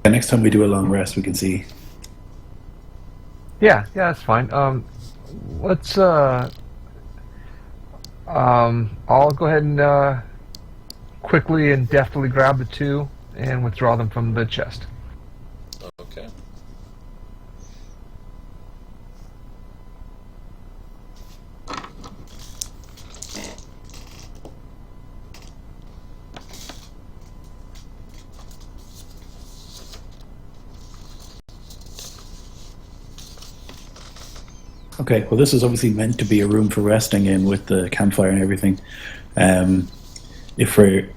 Speaker 5: And next time we do a long rest, we can see.
Speaker 3: Yeah, that's fine. Let's. I'll go ahead and quickly and deftly grab the two and withdraw them from the chest.
Speaker 2: Okay.
Speaker 5: Okay, well, this is obviously meant to be a room for resting in with the campfire and everything. If we're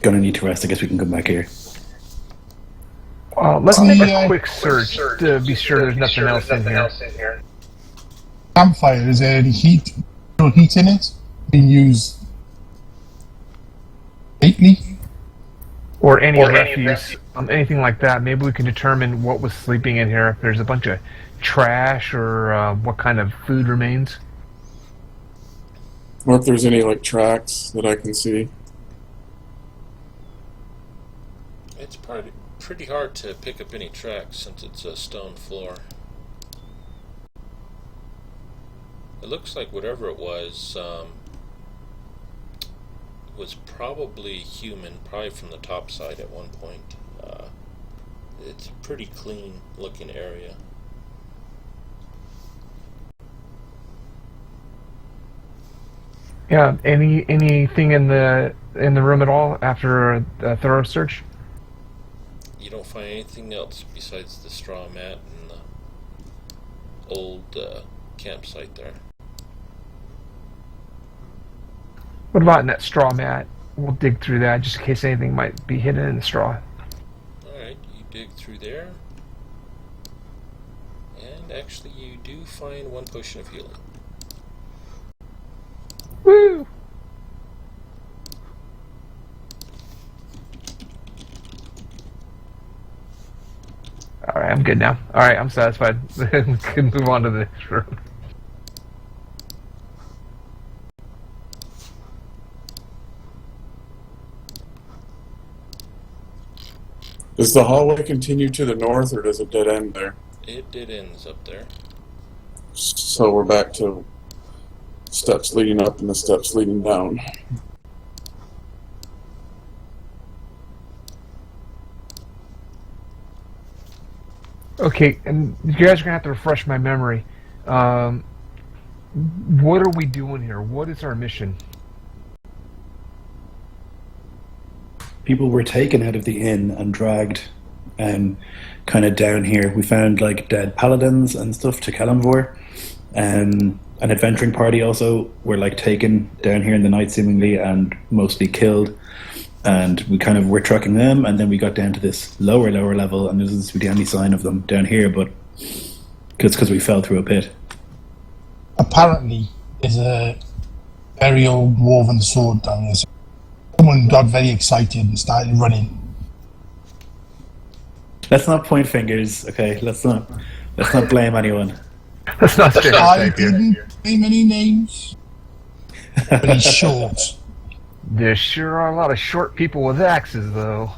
Speaker 5: going to need to rest, I guess we can come back here.
Speaker 3: Let's make a quick search to be sure there's nothing else in here.
Speaker 1: Campfire, is there any heat? No heat in it? Being used lately?
Speaker 3: Or any refuse, anything like that. Maybe we can determine what was sleeping in here. If there's a bunch of trash or what kind of food remains.
Speaker 4: Or if there's any like tracks that I can see.
Speaker 2: It's pretty hard to pick up any tracks since it's a stone floor. It looks like whatever it was probably human, probably from the top side at one point. It's a pretty clean looking area.
Speaker 3: Yeah. Anything in the room at all after a thorough search?
Speaker 2: You don't find anything else besides the straw mat and the old campsite there.
Speaker 3: What about in that straw mat? We'll dig through that just in case anything might be hidden in the straw.
Speaker 2: Alright, you dig through there. And actually you do find one potion of healing.
Speaker 3: Woo! Alright, I'm good now. Alright, I'm satisfied. We can move on to the next room.
Speaker 4: Does the hallway continue to the north, or does it dead end there?
Speaker 2: It dead ends up there.
Speaker 4: So we're back to steps leading up and the steps leading down.
Speaker 3: Okay, and you guys are gonna have to refresh my memory. What are we doing here? What is our mission?
Speaker 5: People were taken out of the inn and dragged kind of down here. We found like dead paladins and stuff to Kalimvor. An adventuring party also were like taken down here in the night seemingly and mostly killed. And we kind of were trucking them, and then we got down to this lower level, and there doesn't seem to be any sign of them down here, but it's because we fell through a pit.
Speaker 1: Apparently, there's a very old woven sword down there. Someone got very excited and started running.
Speaker 5: Let's not point fingers, okay? Let's not blame anyone.
Speaker 3: Let's not stay
Speaker 1: I didn't name any names, but he's short.
Speaker 3: There sure are a lot of short people with axes, though.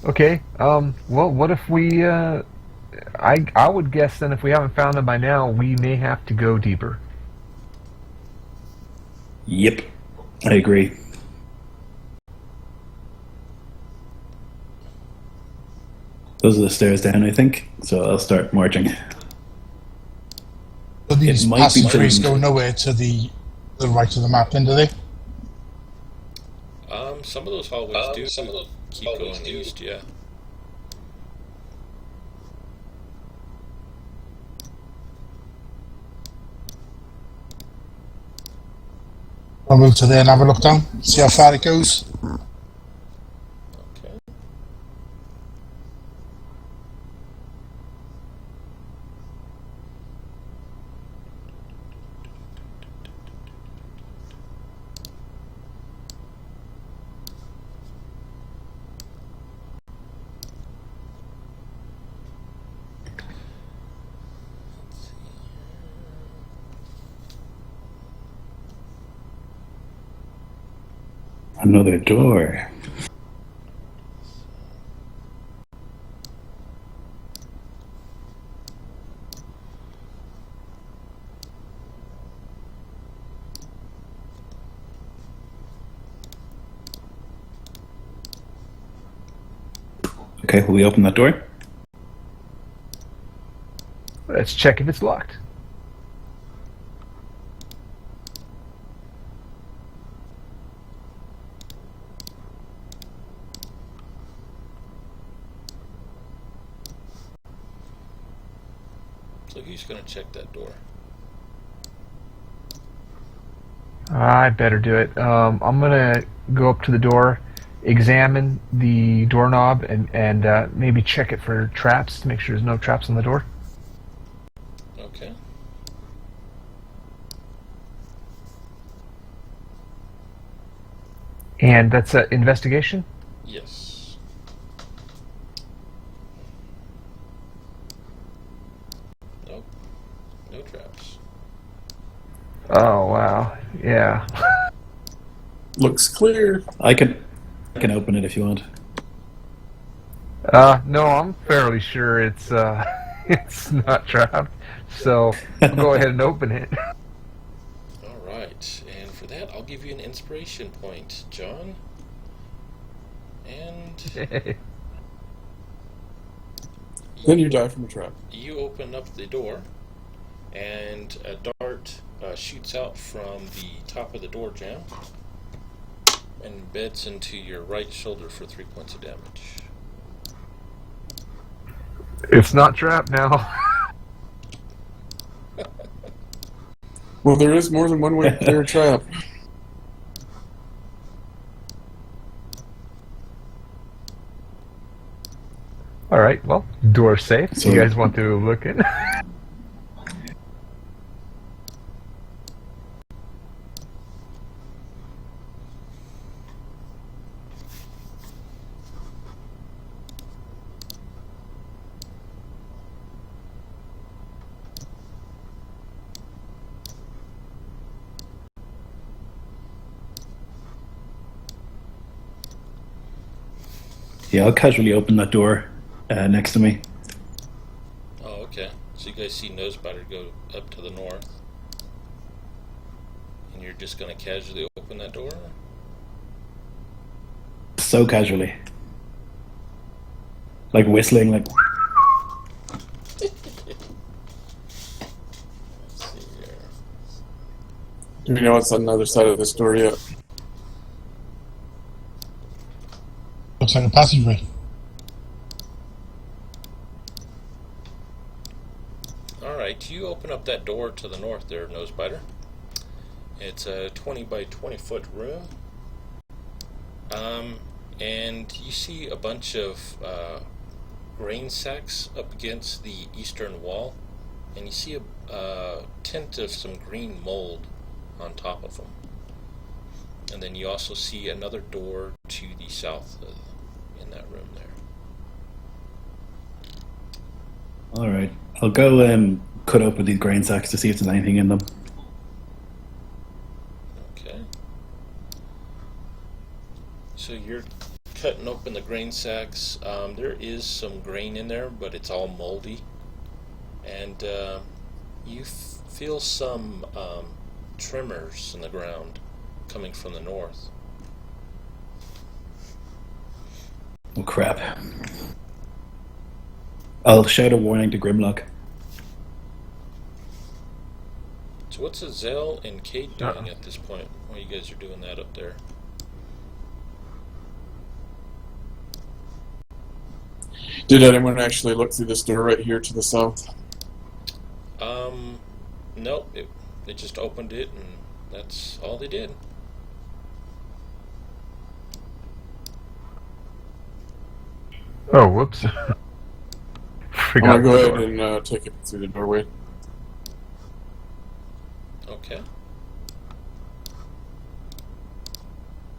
Speaker 3: Okay, well, what if we, I would guess then if we haven't found them by now, we may have to go deeper.
Speaker 5: Yep, I agree. Those are the stairs down, I think, so I'll start marching.
Speaker 1: So these
Speaker 5: It might be
Speaker 1: passageways
Speaker 5: trained.
Speaker 1: go nowhere to the right of the map, then, do they?
Speaker 2: Some of those hallways do keep going east, yeah.
Speaker 1: I'll move to there and have a look down, see how far it goes.
Speaker 2: Okay.
Speaker 5: Another door. Okay, will we open that door?
Speaker 3: Let's check if it's locked.
Speaker 2: So who's going to check that door?
Speaker 3: I better do it. I'm gonna go up to the door, examine the doorknob, and maybe check it for traps to make sure there's no traps on the door.
Speaker 2: Okay.
Speaker 3: And that's an investigation.
Speaker 2: Yes. Nope. No traps.
Speaker 3: Oh wow, yeah.
Speaker 4: Looks clear.
Speaker 5: I can open it if you want.
Speaker 3: No, I'm fairly sure it's it's not trapped. So I'll go ahead and open it.
Speaker 2: All right. And for that, I'll give you an inspiration point, John. And
Speaker 4: Then you die from a trap.
Speaker 2: you open up the door, and a dart shoots out from the top of the door jamb and beds into your right shoulder for 3 points of damage.
Speaker 3: It's not trapped now.
Speaker 4: Well, there is more than one way to clear a trap.
Speaker 3: All right, well, door's safe.
Speaker 5: So-
Speaker 3: You guys want to look in?
Speaker 5: Yeah, I'll casually open that door next to me.
Speaker 2: Oh, okay. So you guys see Nosebiter go up to the north. And you're just going to casually open that door?
Speaker 5: So casually. Like whistling, like...
Speaker 2: Let's see here.
Speaker 4: Do we know what's on the other side of this door yet?
Speaker 1: Looks like a passageway.
Speaker 2: Alright, you open up that door to the north there, Nosebiter. It's a 20 by 20 foot room. And you see a bunch of grain sacks up against the eastern wall. And you see a tint of some green mold on top of them. And then you also see another door to the south in that room there.
Speaker 5: Alright, I'll go cut open these grain sacks to see if there's anything in them.
Speaker 2: Okay. So you're cutting open the grain sacks. There is some grain in there, but it's all moldy. And you feel some tremors in the ground coming from the north.
Speaker 5: Oh crap. I'll shout a warning to Grimlock.
Speaker 2: So what's Zell and Kate doing at this point while you guys are doing that up there?
Speaker 4: Did anyone actually look through this door right here to the south?
Speaker 2: Nope. They just opened it and that's all they did.
Speaker 3: Oh, whoops.
Speaker 4: I'm
Speaker 3: Forgot
Speaker 4: gonna go
Speaker 3: the
Speaker 4: ahead
Speaker 3: door.
Speaker 4: and take it through the doorway.
Speaker 2: Okay.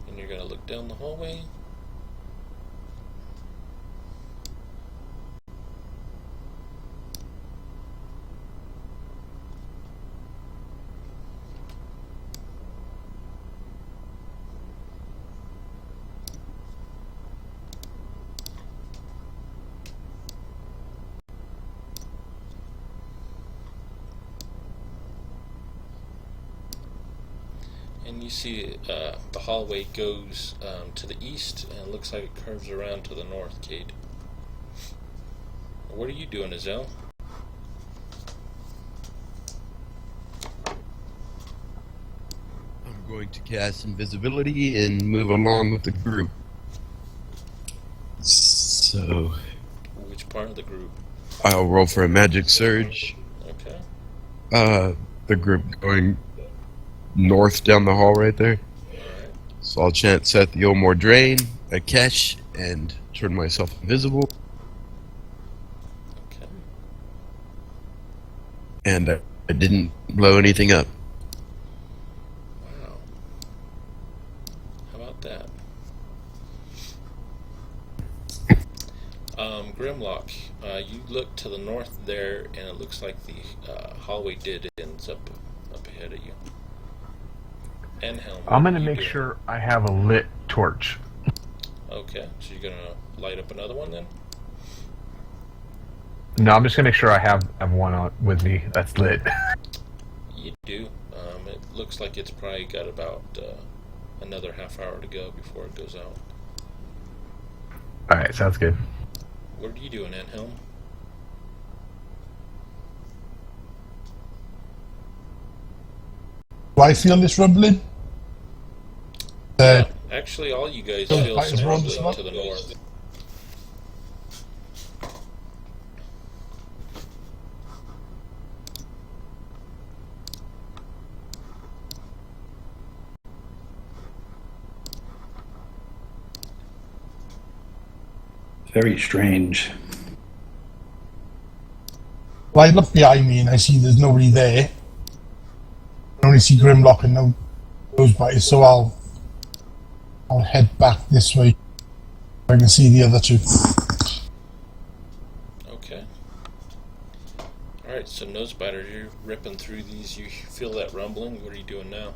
Speaker 2: And you're gonna look down the hallway. And you see the hallway goes to the east, and it looks like it curves around to the north, Cade. What are you doing, Azelle?
Speaker 6: I'm going to cast invisibility and move along with the group. So
Speaker 2: Which part of the group?
Speaker 6: I'll roll for a magic surge.
Speaker 2: Okay.
Speaker 6: The group going north down the hall right there.
Speaker 2: Alright.
Speaker 6: So I'll chant Seth the Omor Drain, Akesh, and turn myself invisible.
Speaker 2: Okay.
Speaker 6: And I didn't blow anything up.
Speaker 2: Wow. How about that? Grimlock, you look to the north there, and it looks like the hallway ends up ahead of you. And Helm,
Speaker 3: I'm
Speaker 2: what
Speaker 3: gonna
Speaker 2: are you
Speaker 3: make
Speaker 2: doing?
Speaker 3: sure I have a lit torch.
Speaker 2: Okay, so you're gonna light up another one then?
Speaker 3: No, I'm just gonna make sure I have one on with me that's lit.
Speaker 2: You do. It looks like it's probably got about another half hour to go before it goes out.
Speaker 3: Alright, sounds good.
Speaker 2: What are you doing, Anhelm?
Speaker 1: Do I feel this rumbling?
Speaker 2: Actually, all you guys
Speaker 1: Oh,
Speaker 2: feel
Speaker 1: right,
Speaker 2: some
Speaker 1: it's wrong
Speaker 2: rumbling
Speaker 1: spot.
Speaker 2: to the north.
Speaker 5: Very strange.
Speaker 1: Well, I look behind me and I see there's nobody there. I only see Grimlock and no Nosebiter, so I'll head back this way. I can see the other two.
Speaker 2: Okay. Alright, so Nosebiter, you're ripping through these. You feel that rumbling. What are you doing now?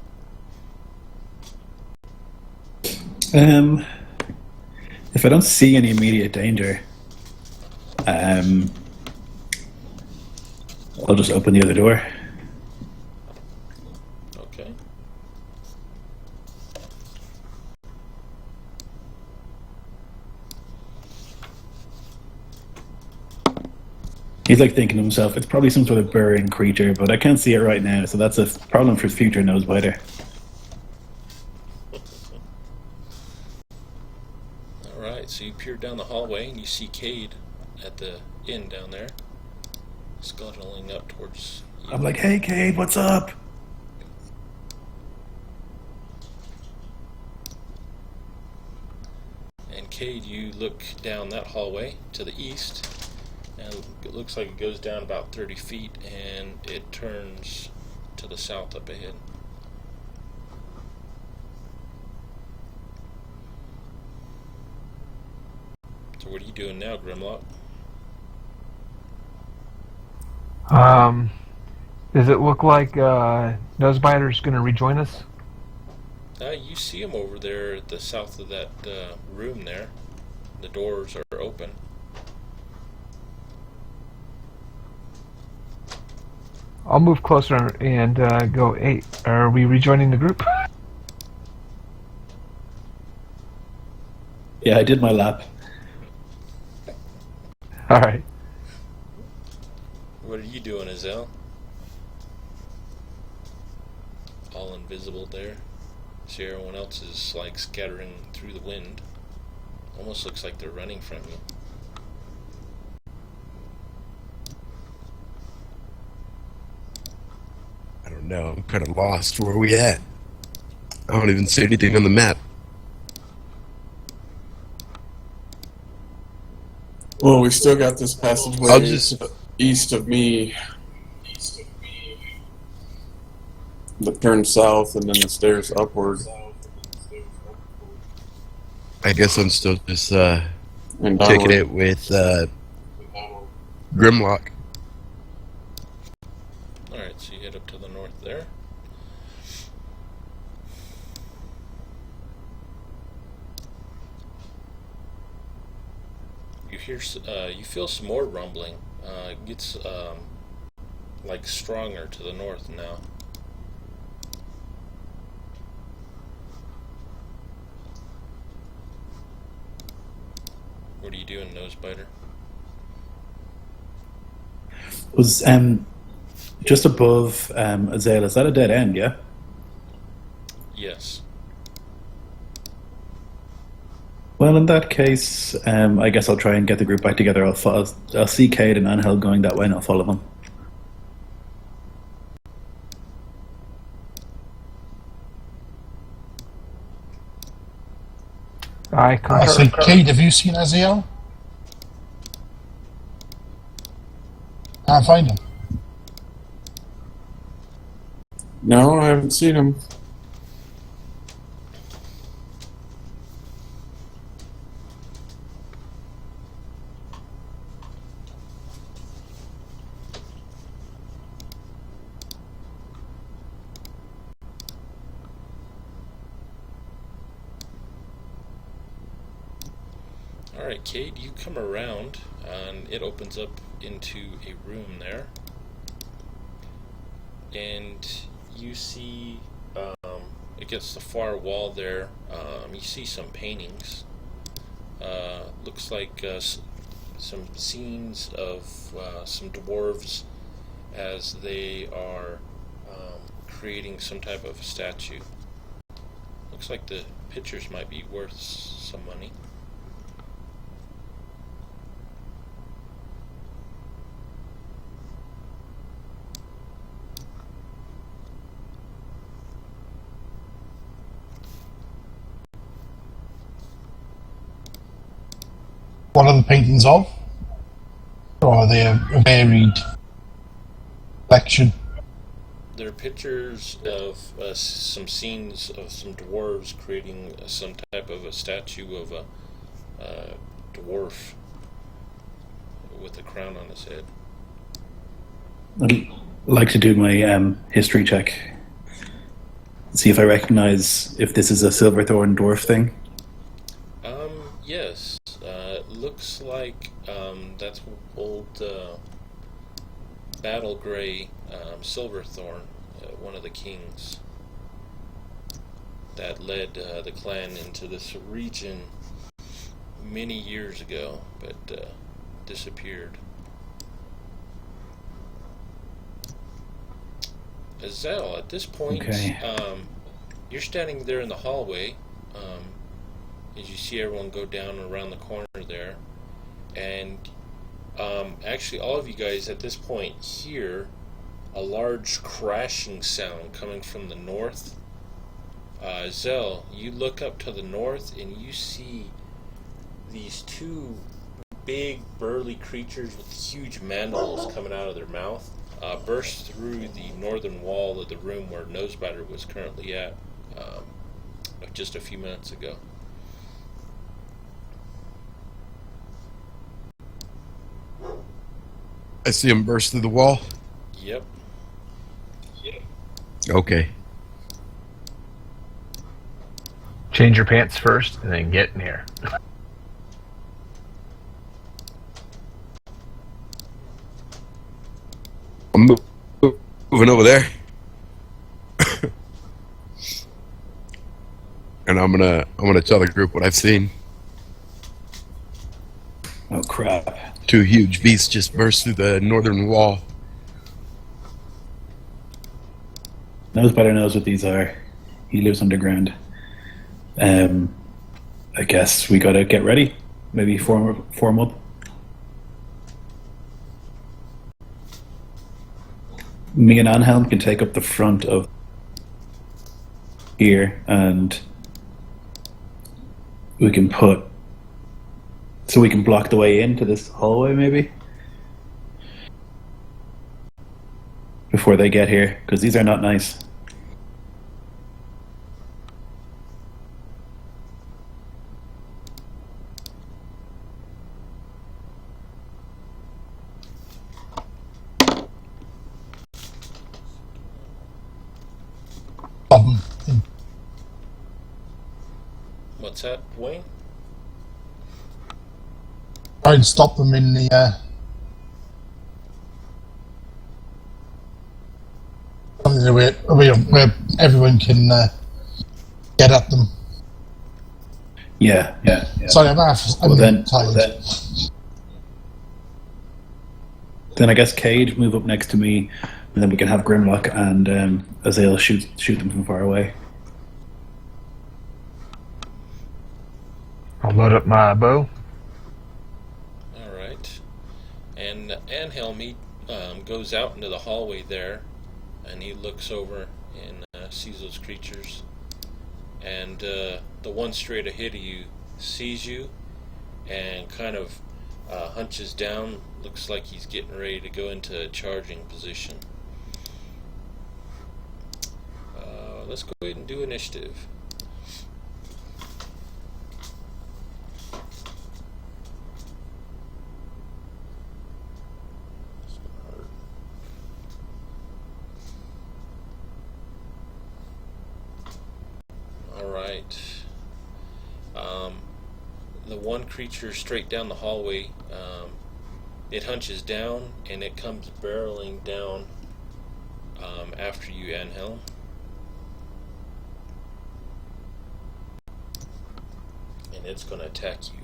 Speaker 5: If I don't see any immediate danger, I'll just open the other door.
Speaker 2: Okay.
Speaker 5: He's like thinking to himself, it's probably some sort of burrowing creature, but I can't see it right now, so that's a problem for future Nosebiter.
Speaker 2: Alright, so you peer down the hallway and you see Cade at the inn down there, scuttling up towards you.
Speaker 5: I'm like, hey, Cade, what's up?
Speaker 2: And Cade, you look down that hallway to the east, and it looks like it goes down about 30 feet, and it turns to the south up ahead. So what are you doing now, Grimlock?
Speaker 3: Does it look like Nosebiter's gonna rejoin us?
Speaker 2: You see him over there at the south of that room there. The doors are open.
Speaker 3: I'll move closer and go, hey, are we rejoining the group?
Speaker 5: Yeah, I did my lap.
Speaker 3: Alright.
Speaker 2: What are you doing, Azelle? All invisible there. See, everyone else is like scattering through the wind. Almost looks like they're running from you.
Speaker 6: I don't know. I'm kind of lost. Where are we at? I don't even see anything on the map.
Speaker 4: Well, we still got this passageway
Speaker 6: I'll just-
Speaker 4: east of me that turns south and then the stairs upward.
Speaker 6: I guess I'm still just
Speaker 4: And
Speaker 6: taking
Speaker 4: downward.
Speaker 6: it with Grimlock.
Speaker 2: Alright, so you head up to the north there. You hear, you feel some more rumbling. It gets like stronger to the north now. doing, Nosebiter?
Speaker 5: Was just above Azale, is that a dead end, yeah?
Speaker 2: Yes.
Speaker 5: Well, in that case, I guess I'll try and get the group back together. I'll see Cade and Angel going that way, and I'll follow them.
Speaker 3: I
Speaker 1: I say,
Speaker 3: concur.
Speaker 1: Kate, have you seen Aziel? Can't find him.
Speaker 4: No, I haven't seen him.
Speaker 2: Alright, Cade, you come around, and it opens up into a room there. And you see, against the far wall there, you see some paintings. Looks like some scenes of some dwarves as they are creating some type of statue. Looks like the pictures might be worth some money.
Speaker 1: What are the paintings of? Or are they a varied collection?
Speaker 2: There are pictures of some scenes of some dwarves creating some type of a statue of a dwarf with a crown on his head.
Speaker 5: I'd like to do my history check. See if I recognize if this is a Silverthorn dwarf thing.
Speaker 2: Yes. It looks like that's old Battle Grey Silverthorn, one of the kings that led the clan into this region many years ago, but disappeared. Azelle, at this point,
Speaker 5: Okay.
Speaker 2: you're standing there in the hallway as you see everyone go down around the corner there, and actually all of you guys at this point hear a large crashing sound coming from the north. Zell, you look up to the north and you see these two big burly creatures with huge mandibles coming out of their mouth burst through the northern wall of the room where Nosebiter was currently at just a few minutes ago.
Speaker 6: I see him burst through the wall.
Speaker 2: Yep.
Speaker 6: Okay.
Speaker 3: Change your pants first, and then get in here.
Speaker 6: I'm moving over there. And I'm gonna tell the group what I've seen.
Speaker 5: Oh crap.
Speaker 6: Two huge beasts just burst through the northern wall.
Speaker 5: Nosebiter knows what these are. He lives underground. I guess we gotta get ready. Maybe form up. Me and Anhelm can take up the front of here, and we can block the way into this hallway, maybe, before they get here, because these are not nice.
Speaker 2: What's that, Wayne?
Speaker 1: Try and stop them in the where everyone can get at them.
Speaker 5: Yeah.
Speaker 1: Sorry, I'm
Speaker 5: then-
Speaker 1: tired.
Speaker 5: Then I guess Cage move up next to me, and then we can have Grimlock and Azale shoot them from far away.
Speaker 3: I'll load up my bow.
Speaker 2: Alright. And Anhelm, he goes out into the hallway there, and he looks over and sees those creatures. And the one straight ahead of you sees you and kind of hunches down. Looks like he's getting ready to go into a charging position. Let's go ahead and do initiative. Alright. The one creature straight down the hallway, it hunches down and it comes barreling down after you, Anhelm. And it's going to attack you.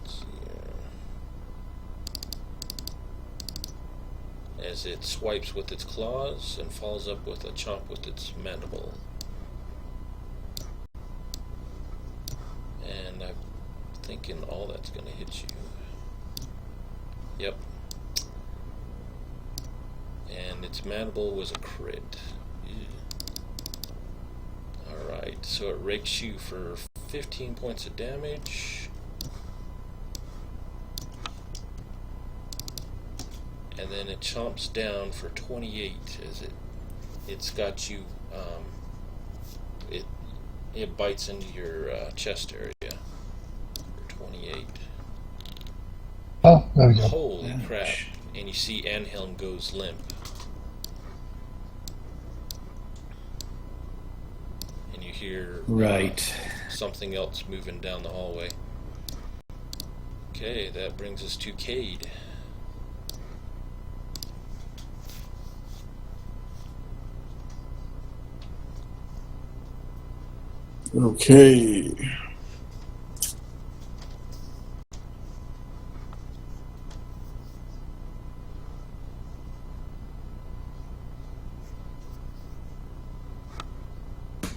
Speaker 2: Let's see here. As it swipes with its claws and follows up with a chomp with its mandible. And I'm thinking all that's going to hit you. Yep. And its mandible was a crit. Alright, so it rakes you for 15 points of damage. And then it chomps down for 28 as it's got you, it bites into your chest area for 28.
Speaker 1: Oh, there we go.
Speaker 2: Holy crap. And you see Anhelm goes limp. And you hear something else moving down the hallway. Okay, that brings us to Cade.
Speaker 4: Okay.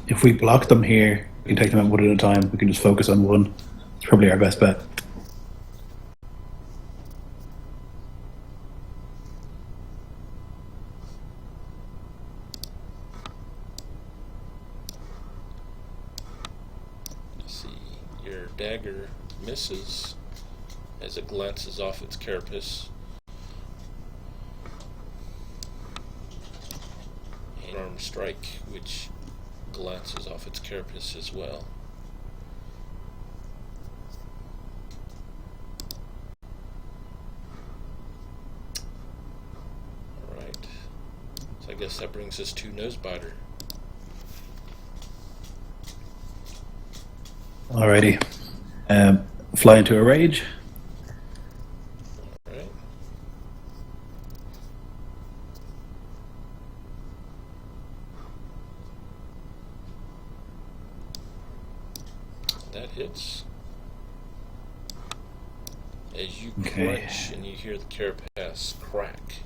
Speaker 5: If we block them here, we can take them out one at a time. We can just focus on one. It's probably our best bet.
Speaker 2: Let's see, your dagger misses as it glances off its carapace. And arm strike, which glances off its carapace as well. Alright. So I guess that brings us to Nosebiter.
Speaker 5: Alrighty. Fly into a rage.
Speaker 2: Alright. That hits. As you crunch and you hear the carapace crack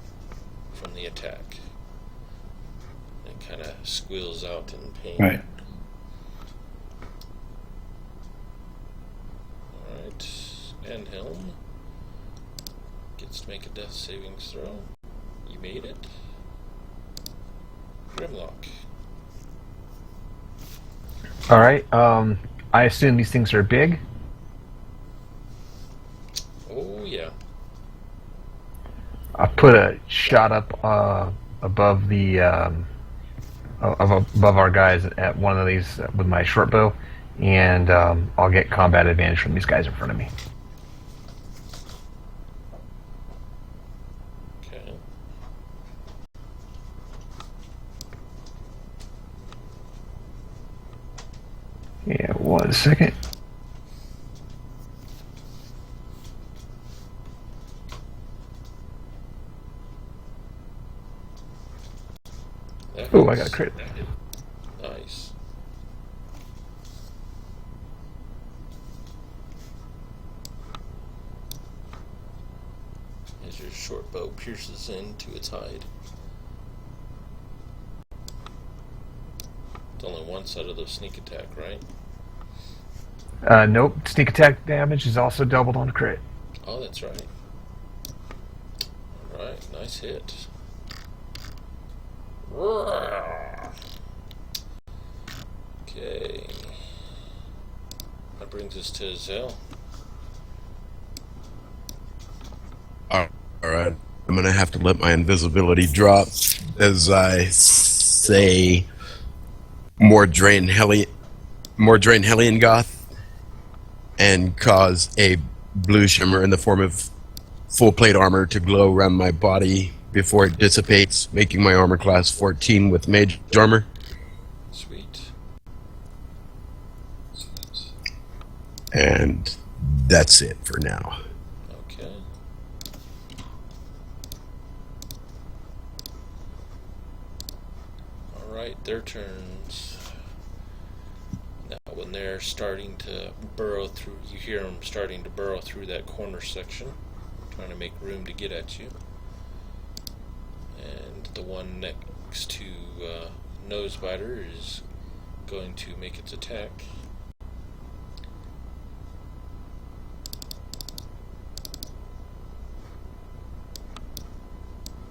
Speaker 2: from the attack. It kind of squeals out in pain.
Speaker 5: Right.
Speaker 2: Alright. Anhelm gets to make a death savings throw. You made it. Grimlock.
Speaker 3: Alright, I assume these things are big.
Speaker 2: Oh, yeah.
Speaker 3: I put a shot up above the above our guys at one of these with my short bow, and I'll get combat advantage from these guys in front of me.
Speaker 2: Okay.
Speaker 3: Yeah, 1 second.
Speaker 2: That
Speaker 3: Oh, I
Speaker 2: hits.
Speaker 3: got a crit.
Speaker 2: Nice. as your short bow pierces into its hide. It's only one side of the sneak attack, right?
Speaker 3: Nope. Sneak attack damage is also doubled on a crit.
Speaker 2: Oh, that's right. Alright, nice hit. Okay. That brings us to Zell.
Speaker 6: Alright. I'm gonna have to let my invisibility drop as I say more drain Hellion Goth and cause a blue shimmer in the form of full plate armor to glow around my body before it dissipates, making my armor class 14 with mage armor.
Speaker 2: Sweet.
Speaker 6: And that's it for now.
Speaker 2: Okay. Alright, their turns. Now when they're starting to burrow through, you hear them starting to burrow through that corner section, trying to make room to get at you. And the one next to Nosebiter is going to make its attack.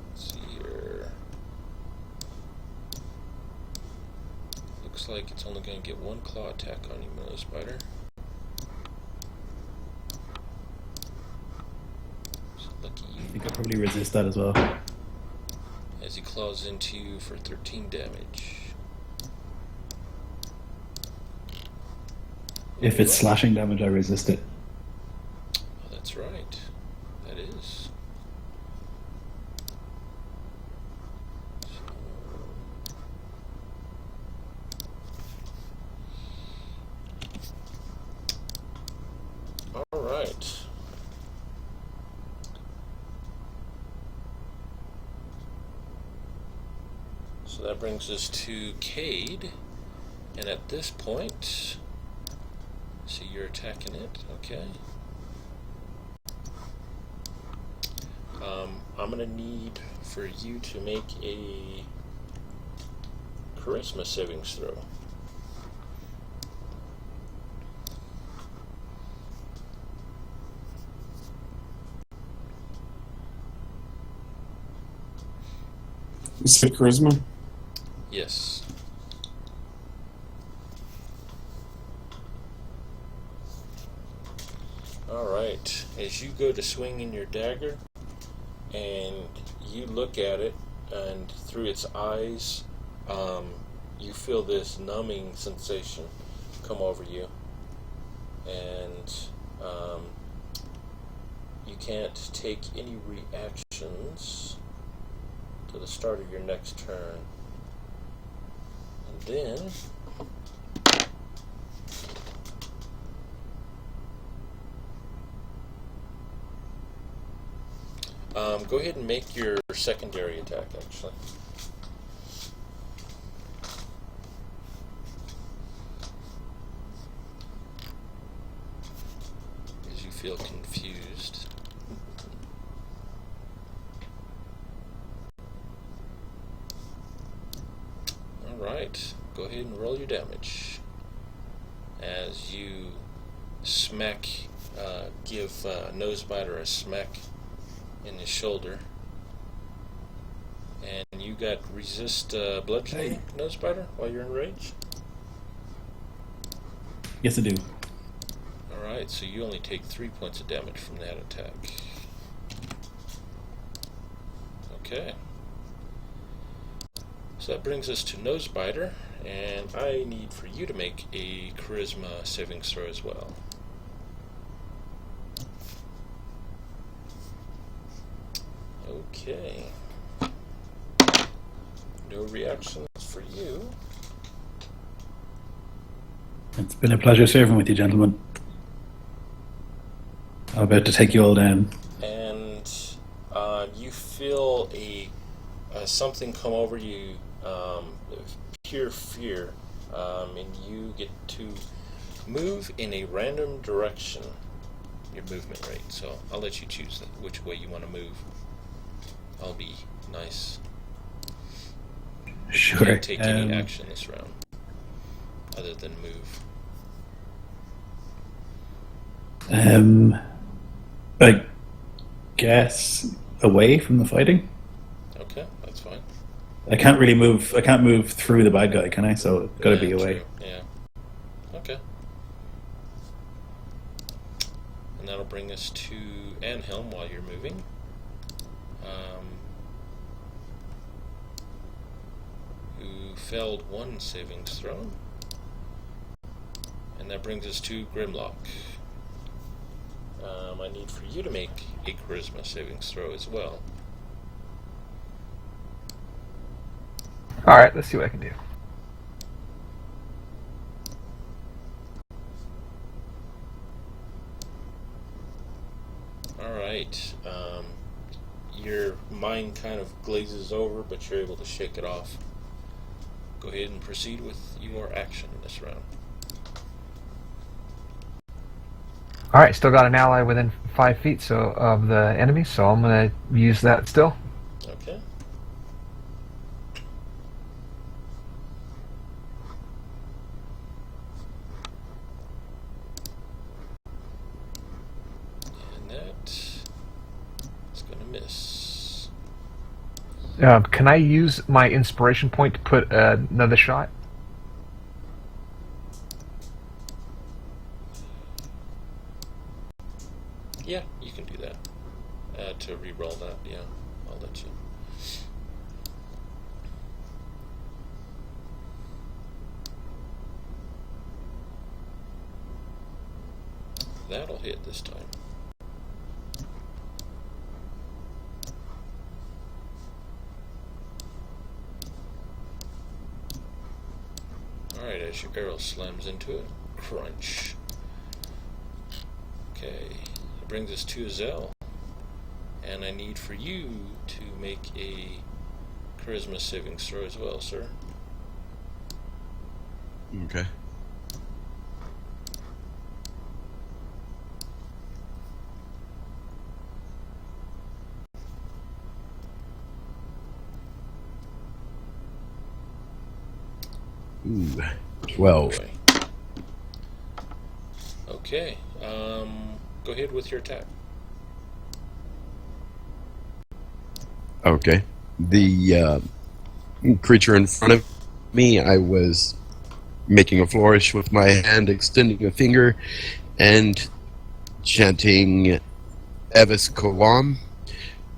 Speaker 2: Let's see here. Looks like it's only going to get one claw attack on you, Nosebiter. So lucky you.
Speaker 5: I think I'll probably resist that as well.
Speaker 2: As he claws into you for 13 damage.
Speaker 5: If it's slashing damage, I resist it.
Speaker 2: Oh, that's right. That is. All right. So that brings us to Cade, and at this point, so you're attacking it, okay. I'm gonna need for you to make a charisma savings throw.
Speaker 4: You said charisma?
Speaker 2: Yes. Alright, as you go to swing in your dagger, and you look at it, and through its eyes, you feel this numbing sensation come over you, and you can't take any reactions to the start of your next turn. And then go ahead and make your secondary attack, actually. As you feel confused. Alright, go ahead and roll your damage. As you smack, give Nosebiter a smack in the shoulder. And you got resist bludgeoning, Nosebiter, while you're in rage?
Speaker 5: Yes, I do.
Speaker 2: Alright, so you only take 3 points of damage from that attack. Okay. So that brings us to Nosebiter, and I need for you to make a charisma savings throw as well. Okay. No reactions for you.
Speaker 5: It's been a pleasure serving with you, gentlemen. I'm about to take you all down.
Speaker 2: And you feel a something come over you, pure fear, and you get to move in a random direction your movement rate. So I'll let you choose which way you want to move. I'll be nice.
Speaker 5: Sure.
Speaker 2: You can't take any action this round, other than move.
Speaker 5: I guess away from the fighting.
Speaker 2: Okay, that's fine.
Speaker 5: I can't really move. I can't move through the bad guy, can I? So it's got to be away.
Speaker 2: True. Yeah. Okay. And that'll bring us to Anhelm while you're moving. Who failed one savings throw. And that brings us to Grimlock. I need for you to make a charisma savings throw as well.
Speaker 3: Alright, let's see what I can do.
Speaker 2: Alright. Your mind kind of glazes over, but you're able to shake it off. Go ahead and proceed with your action this round.
Speaker 3: Alright, still got an ally within 5 feet of the enemy, so I'm going to use that still.
Speaker 2: Okay. And that is going to miss.
Speaker 3: Can I use my inspiration point to put another shot?
Speaker 2: Yeah, you can do that. To re-roll that, yeah, I'll let you. That'll hit this time. Alright, as your arrow slams into it, crunch. Okay, that brings us to Zell. And I need for you to make a charisma savings throw as well, sir.
Speaker 6: Okay. Ooh, 12.
Speaker 2: Boy. Okay, go ahead with your attack.
Speaker 6: Okay. The creature in front of me, I was making a flourish with my hand, extending a finger, and chanting Evis Kolam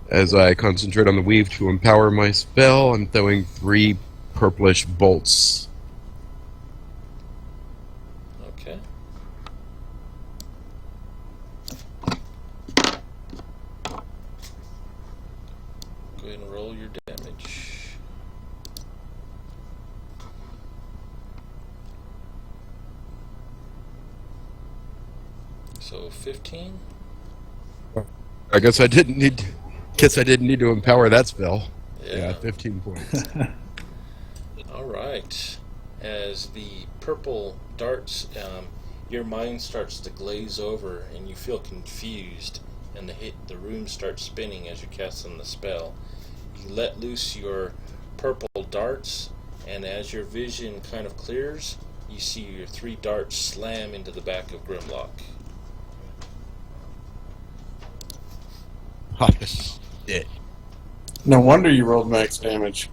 Speaker 6: as I concentrate on the weave to empower my spell. I'm throwing 3 purplish bolts.
Speaker 2: Okay. Go ahead and roll your damage. So 15.
Speaker 6: I guess I didn't need to empower that spell. Yeah, 15 points.
Speaker 2: All right. As the purple darts, your mind starts to glaze over, and you feel confused, and the room starts spinning as you cast on the spell. You let loose your purple darts, and as your vision kind of clears, you see your 3 darts slam into the back of Grimlock.
Speaker 6: Oh, shit.
Speaker 4: No wonder you rolled max damage.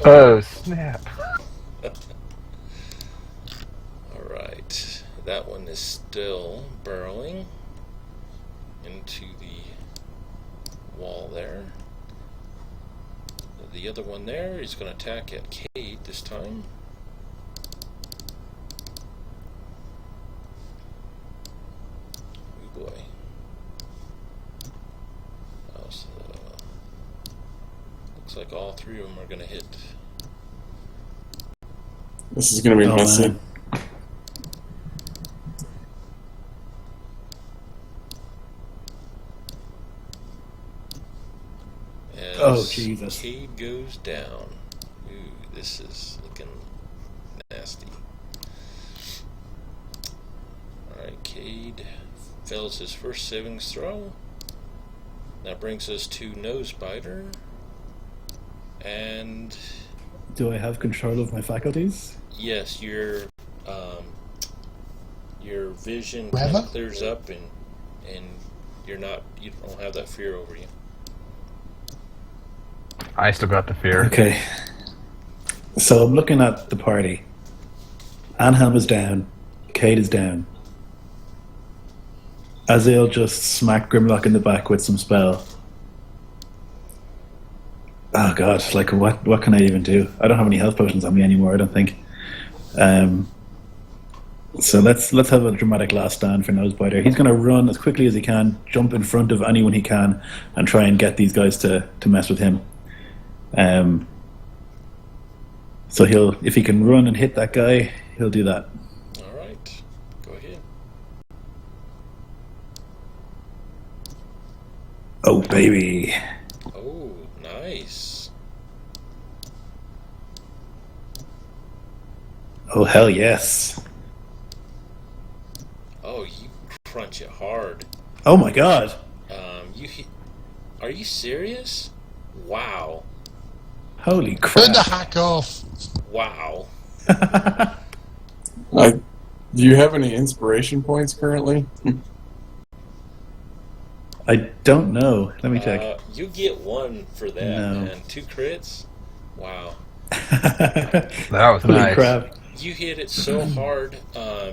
Speaker 3: Oh, snap.
Speaker 2: Alright, that one is still burrowing into the wall there. The other one there is going to attack at Cade this time. Oh boy. Looks like all 3 of them are going to hit.
Speaker 4: This is going to be messy.
Speaker 5: Man.
Speaker 2: As
Speaker 5: Jesus.
Speaker 2: Cade goes down. Ooh, this is looking nasty. Alright, Cade fails his first savings throw. That brings us to Nosebiter. And
Speaker 5: Do I have control of my faculties?
Speaker 2: yes, your vision kind
Speaker 1: Weather?
Speaker 2: of clears up, and you don't have that fear over you.
Speaker 3: I still got the fear.
Speaker 5: Okay. So I'm looking at the party. Anhelm is down. Cade is down. Azil just smacked Grimlock in the back with some spell. Oh god, like what can I even do? I don't have any health potions on me anymore, I don't think. So let's have a dramatic last stand for Nosebiter. He's gonna run as quickly as he can, jump in front of anyone he can, and try and get these guys to mess with him. So if he can run and hit that guy, he'll do that.
Speaker 2: Alright, go ahead.
Speaker 5: Oh baby.
Speaker 2: Oh, nice.
Speaker 5: Oh hell yes.
Speaker 2: Oh, you crunch it hard.
Speaker 5: Oh my god.
Speaker 2: Are you serious? Wow.
Speaker 5: Holy
Speaker 1: Turn
Speaker 5: crap.
Speaker 1: the hack off.
Speaker 2: Wow.
Speaker 4: Do you have any inspiration points currently?
Speaker 5: I don't know. Let me check.
Speaker 2: You get 1 for that,
Speaker 5: No.
Speaker 2: man. 2 crits? Wow.
Speaker 3: That was
Speaker 5: Holy
Speaker 3: nice.
Speaker 5: crap.
Speaker 2: You hit it so hard,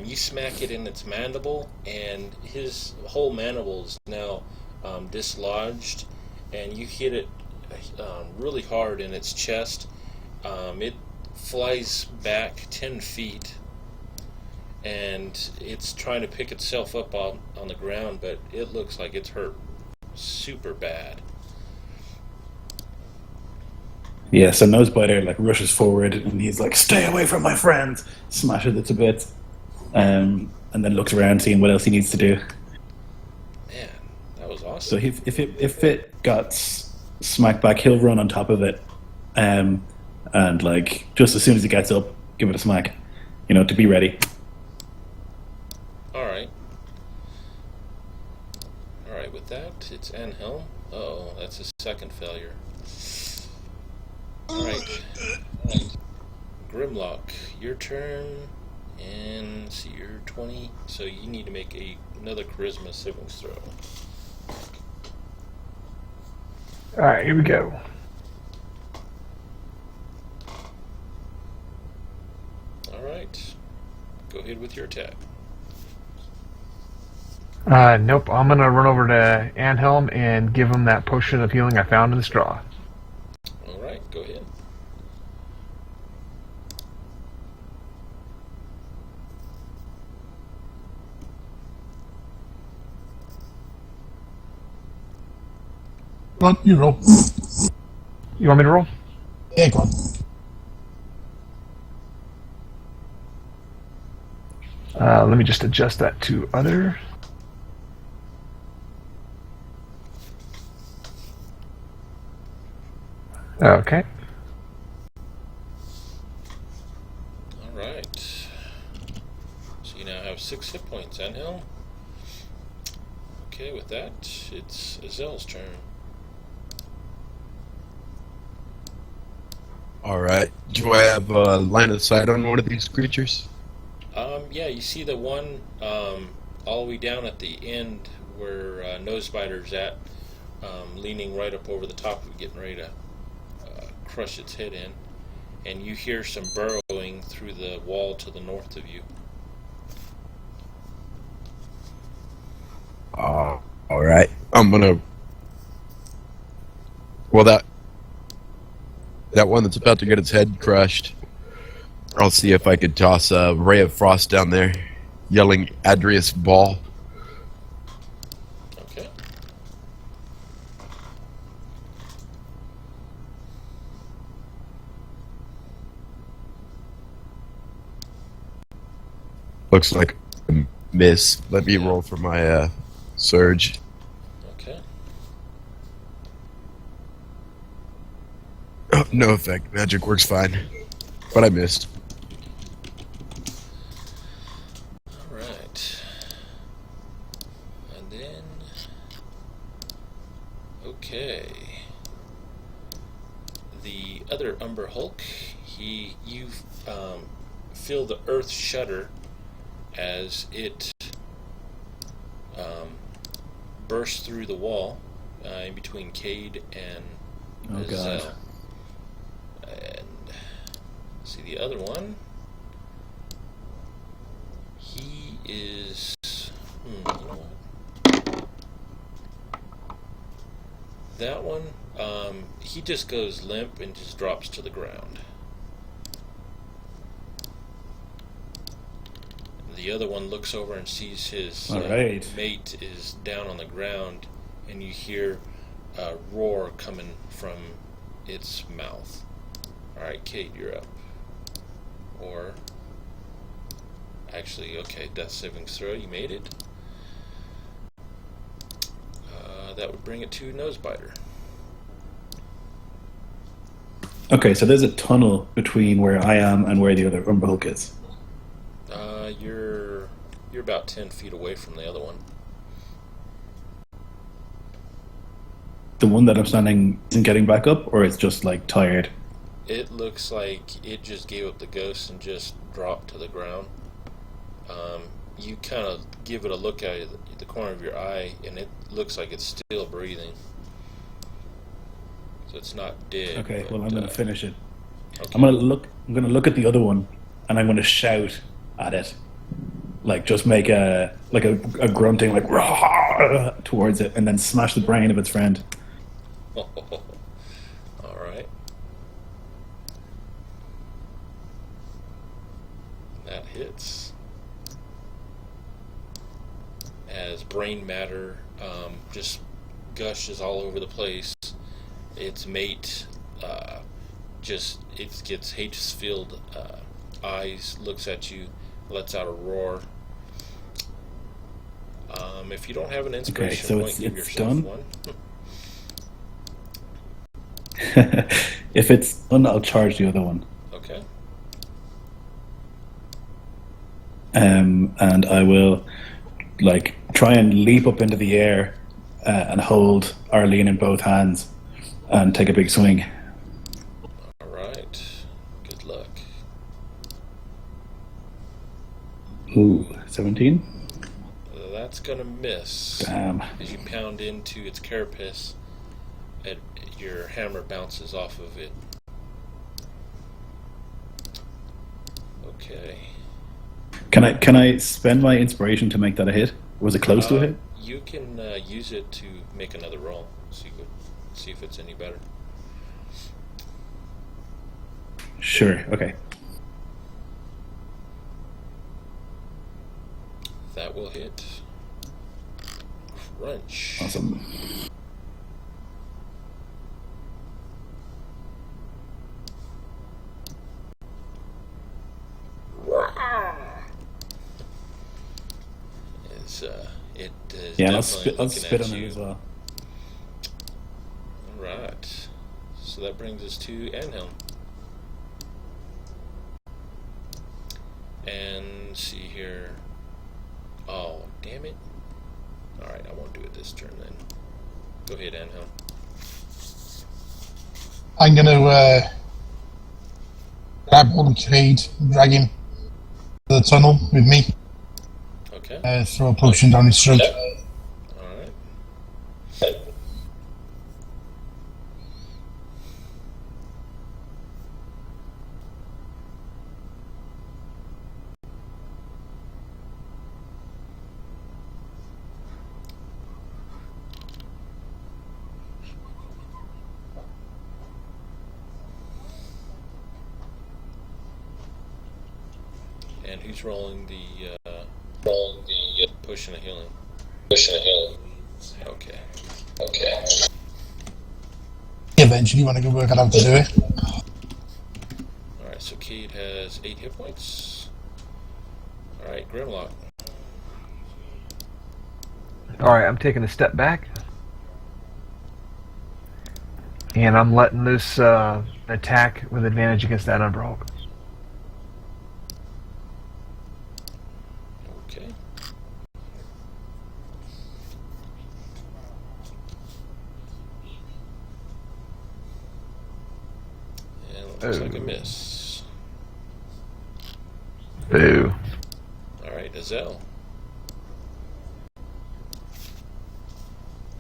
Speaker 2: you smack it in its mandible, and his whole mandible is now dislodged, and you hit it really hard in its chest. It flies back 10 feet, and it's trying to pick itself up on the ground, but it looks like it's hurt super bad.
Speaker 5: Yeah, so Nosebiter like rushes forward and he's like, "Stay away from my friends!" Smashes it to bits, and then looks around seeing what else he needs to do.
Speaker 2: Man, that was awesome.
Speaker 5: So if it got smacked back, he'll run on top of it, and like just as soon as he gets up, give it a smack, to be ready.
Speaker 2: Alright, with that, it's Anhelm. Uh-oh, that's his second failure. Alright. Grimlock, your turn. And see, you're 20, so you need to make another charisma savings throw.
Speaker 3: Alright, here we go.
Speaker 2: Alright. Go ahead with your attack.
Speaker 3: Nope, I'm gonna run over to Anhelm and give him that potion of healing I found in the straw.
Speaker 2: Alright, go ahead.
Speaker 1: Go on, you roll.
Speaker 3: You want me to roll?
Speaker 1: Yeah, go on.
Speaker 3: Let me just adjust that to other. Okay.
Speaker 2: Alright. So you now have 6 hit points, Anhelm. Okay, with that, it's Azel's turn.
Speaker 6: Alright. Do I have a line of sight on one of these creatures?
Speaker 2: Yeah, you see the one all the way down at the end where Nosebiter's at, leaning right up over the top of it, getting ready to crush its head in. And you hear some burrowing through the wall to the north of you.
Speaker 6: Alright. I'm gonna... Well, that one that's about to get its head crushed, I'll see if I could toss a ray of frost down there, yelling Adrius Ball.
Speaker 2: Okay.
Speaker 6: Looks like a miss. Let me roll for my surge.
Speaker 2: Okay.
Speaker 6: Oh, no effect. Magic works fine. But I missed.
Speaker 2: Alright. Okay. The other Umber Hulk, you feel the earth shudder as it bursts through the wall in between Cade and
Speaker 5: Oh,
Speaker 2: Zell.
Speaker 5: God.
Speaker 2: And see the other one. He is. You know what? That one, he just goes limp and just drops to the ground. The other one looks over and sees his mate is down on the ground, and you hear a roar coming from its mouth. Alright, Kate, you're up. Or, actually, okay, death saving throw, you made it. That would bring it to Nosebiter.
Speaker 5: Okay, so there's a tunnel between where I am and where the other Umber Hulk is.
Speaker 2: You're about 10 feet away from the other one.
Speaker 5: The one that I'm standing isn't getting back up, or it's just like tired?
Speaker 2: It looks like it just gave up the ghost and just dropped to the ground. You kind of give it a look at the corner of your eye, and it looks like it's still breathing. So it's not dead.
Speaker 5: Okay,
Speaker 2: but,
Speaker 5: well, I'm going to finish it.
Speaker 2: Okay.
Speaker 5: I'm going to look at the other one, and I'm going to shout at it, like just make a grunting like "Rah!" towards it, and then smash the brain of its friend.
Speaker 2: All right. That hits. As brain matter just gushes all over the place, its mate it gets hate-filled eyes, looks at you, lets out a roar. If you don't have an inspiration
Speaker 5: so
Speaker 2: point, give
Speaker 5: it's
Speaker 2: yourself
Speaker 5: done?
Speaker 2: one.
Speaker 5: If it's done, I'll charge the other one.
Speaker 2: Okay.
Speaker 5: And I will like try and leap up into the air and hold Arlene in both hands and take a big swing.
Speaker 2: All right. Good luck.
Speaker 5: Ooh, 17?
Speaker 2: That's gonna miss.
Speaker 5: Damn.
Speaker 2: As you pound into its carapace, your hammer bounces off of it. Okay.
Speaker 5: Can I spend my inspiration to make that a hit? Was it close to a hit?
Speaker 2: You can use it to make another roll. See if it's any better.
Speaker 5: Sure, okay.
Speaker 2: That will hit. Crunch.
Speaker 5: Awesome.
Speaker 2: It is
Speaker 5: Yeah, I'll
Speaker 2: definitely
Speaker 5: spit
Speaker 2: looking
Speaker 5: on
Speaker 2: at
Speaker 5: it
Speaker 2: you.
Speaker 5: as well.
Speaker 2: Alright. So that brings us to Anhelm. And see here. Oh, damn it. Alright, I won't do it this turn then. Go ahead, Anhelm.
Speaker 1: I'm gonna grab hold of Cade, drag him to the tunnel with me,
Speaker 2: Okay.
Speaker 1: throw a potion down his throat.
Speaker 2: Alright. And who's rolling the push and a healing? Okay.
Speaker 1: Eventually, when I can work out how to do it.
Speaker 2: Alright, so Cade has 8 hit points. Alright, Grimlock.
Speaker 3: Alright, I'm taking a step back. And I'm letting this attack with advantage against that Umber Hulk.
Speaker 2: Okay. looks like a miss.
Speaker 3: Boo.
Speaker 2: Alright, Azelle.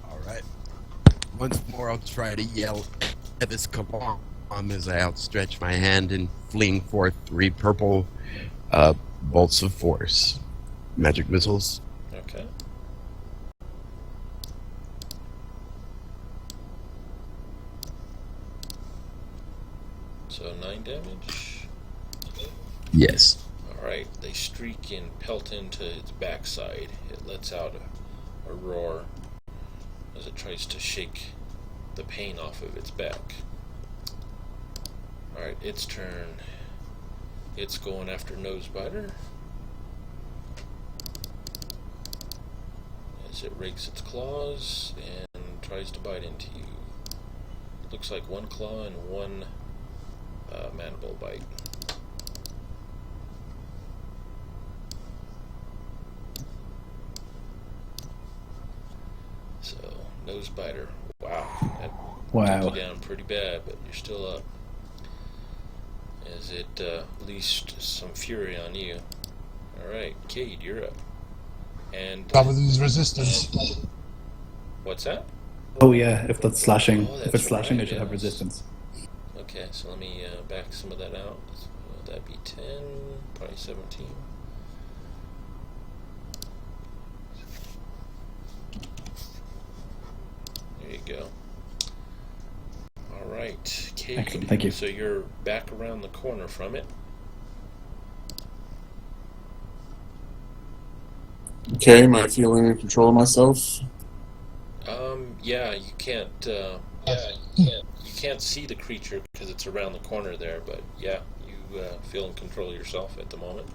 Speaker 6: Alright. Once more, I'll try to yell at this cabal as I outstretch my hand and fling forth 3 purple bolts of force. Magic missiles.
Speaker 2: Okay. So 9 damage.
Speaker 6: Yes.
Speaker 2: Alright, they streak and pelt into its backside. It lets out a roar as it tries to shake the pain off of its back. Alright, its turn. It's going after Nosebiter. As it rakes its claws and tries to bite into you. It looks like 1 claw and 1 mandible bite. So, Nosebiter. Wow. That
Speaker 5: Wow.
Speaker 2: took you down pretty bad, but you're still up. As it leashed some fury on you. Alright, Cade, you're up. And
Speaker 1: Cover these resistance.
Speaker 2: what's that?
Speaker 5: Oh yeah, if that's slashing,
Speaker 2: Oh,
Speaker 5: if
Speaker 2: that's
Speaker 5: it's slashing,
Speaker 2: right,
Speaker 5: it should have
Speaker 2: yes.
Speaker 5: resistance.
Speaker 2: Okay, so let me back some of that out. So that'd be 10, probably 17. There you go. Alright, Kate.
Speaker 5: Excellent, thank you.
Speaker 2: So you're back around the corner from it.
Speaker 4: Okay, am I feeling in control of myself?
Speaker 2: Yeah, you can't. You can't see the creature because it's around the corner there. But yeah, you feel in control of yourself at the moment.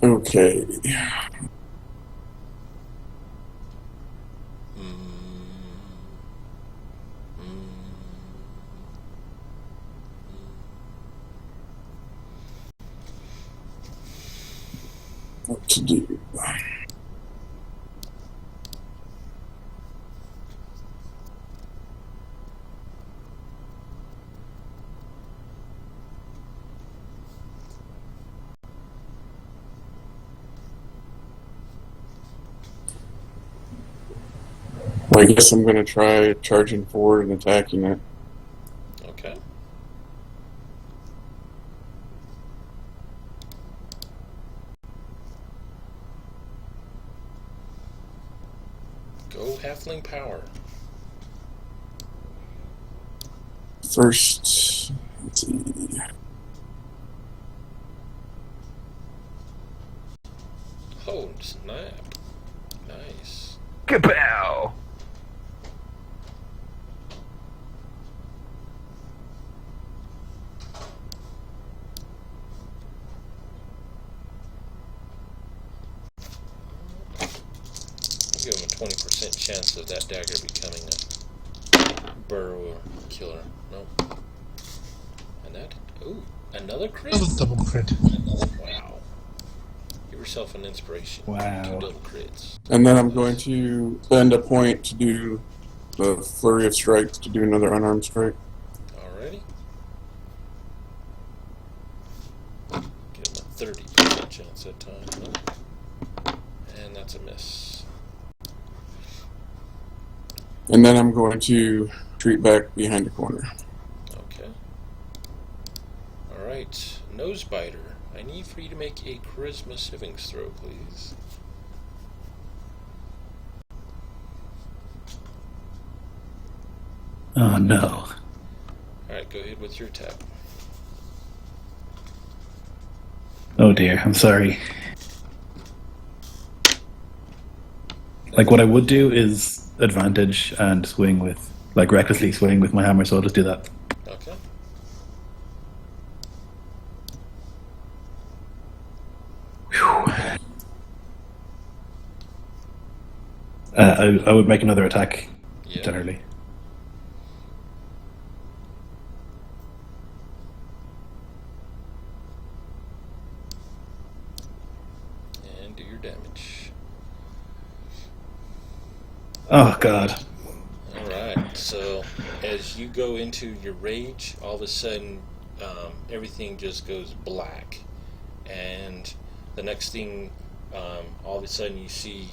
Speaker 4: Okay. What to do? Well, I guess I'm going to try charging forward and attacking it.
Speaker 2: Okay. Go halfling power.
Speaker 4: First, let's see.
Speaker 2: Oh, snap. Nice.
Speaker 3: Kapow!
Speaker 2: Give him a 20% chance of that dagger becoming a burrow killer. Nope. And that. Ooh, another crit?
Speaker 1: Double crit.
Speaker 2: Wow. Give yourself an inspiration.
Speaker 5: Wow.
Speaker 2: 2 double crits.
Speaker 4: And then I'm going to spend a point to do the flurry of strikes to do another unarmed strike.
Speaker 2: Alrighty. Give him a 30% chance that time. Nope. And that's a miss.
Speaker 4: And then I'm going to retreat back behind the corner.
Speaker 2: Okay. Alright. Nosebiter. I need for you to make a charisma savings throw, please.
Speaker 5: Oh no.
Speaker 2: Alright, go ahead with your attack.
Speaker 5: Oh dear, I'm sorry. Like, what I would do is advantage and swing with, like, recklessly swing with my hammer, so I'll just do that.
Speaker 2: Okay.
Speaker 5: I would make another attack,
Speaker 2: Yeah.
Speaker 5: generally. Oh God.
Speaker 2: Alright, so as you go into your rage, all of a sudden everything just goes black. And the next thing, all of a sudden you see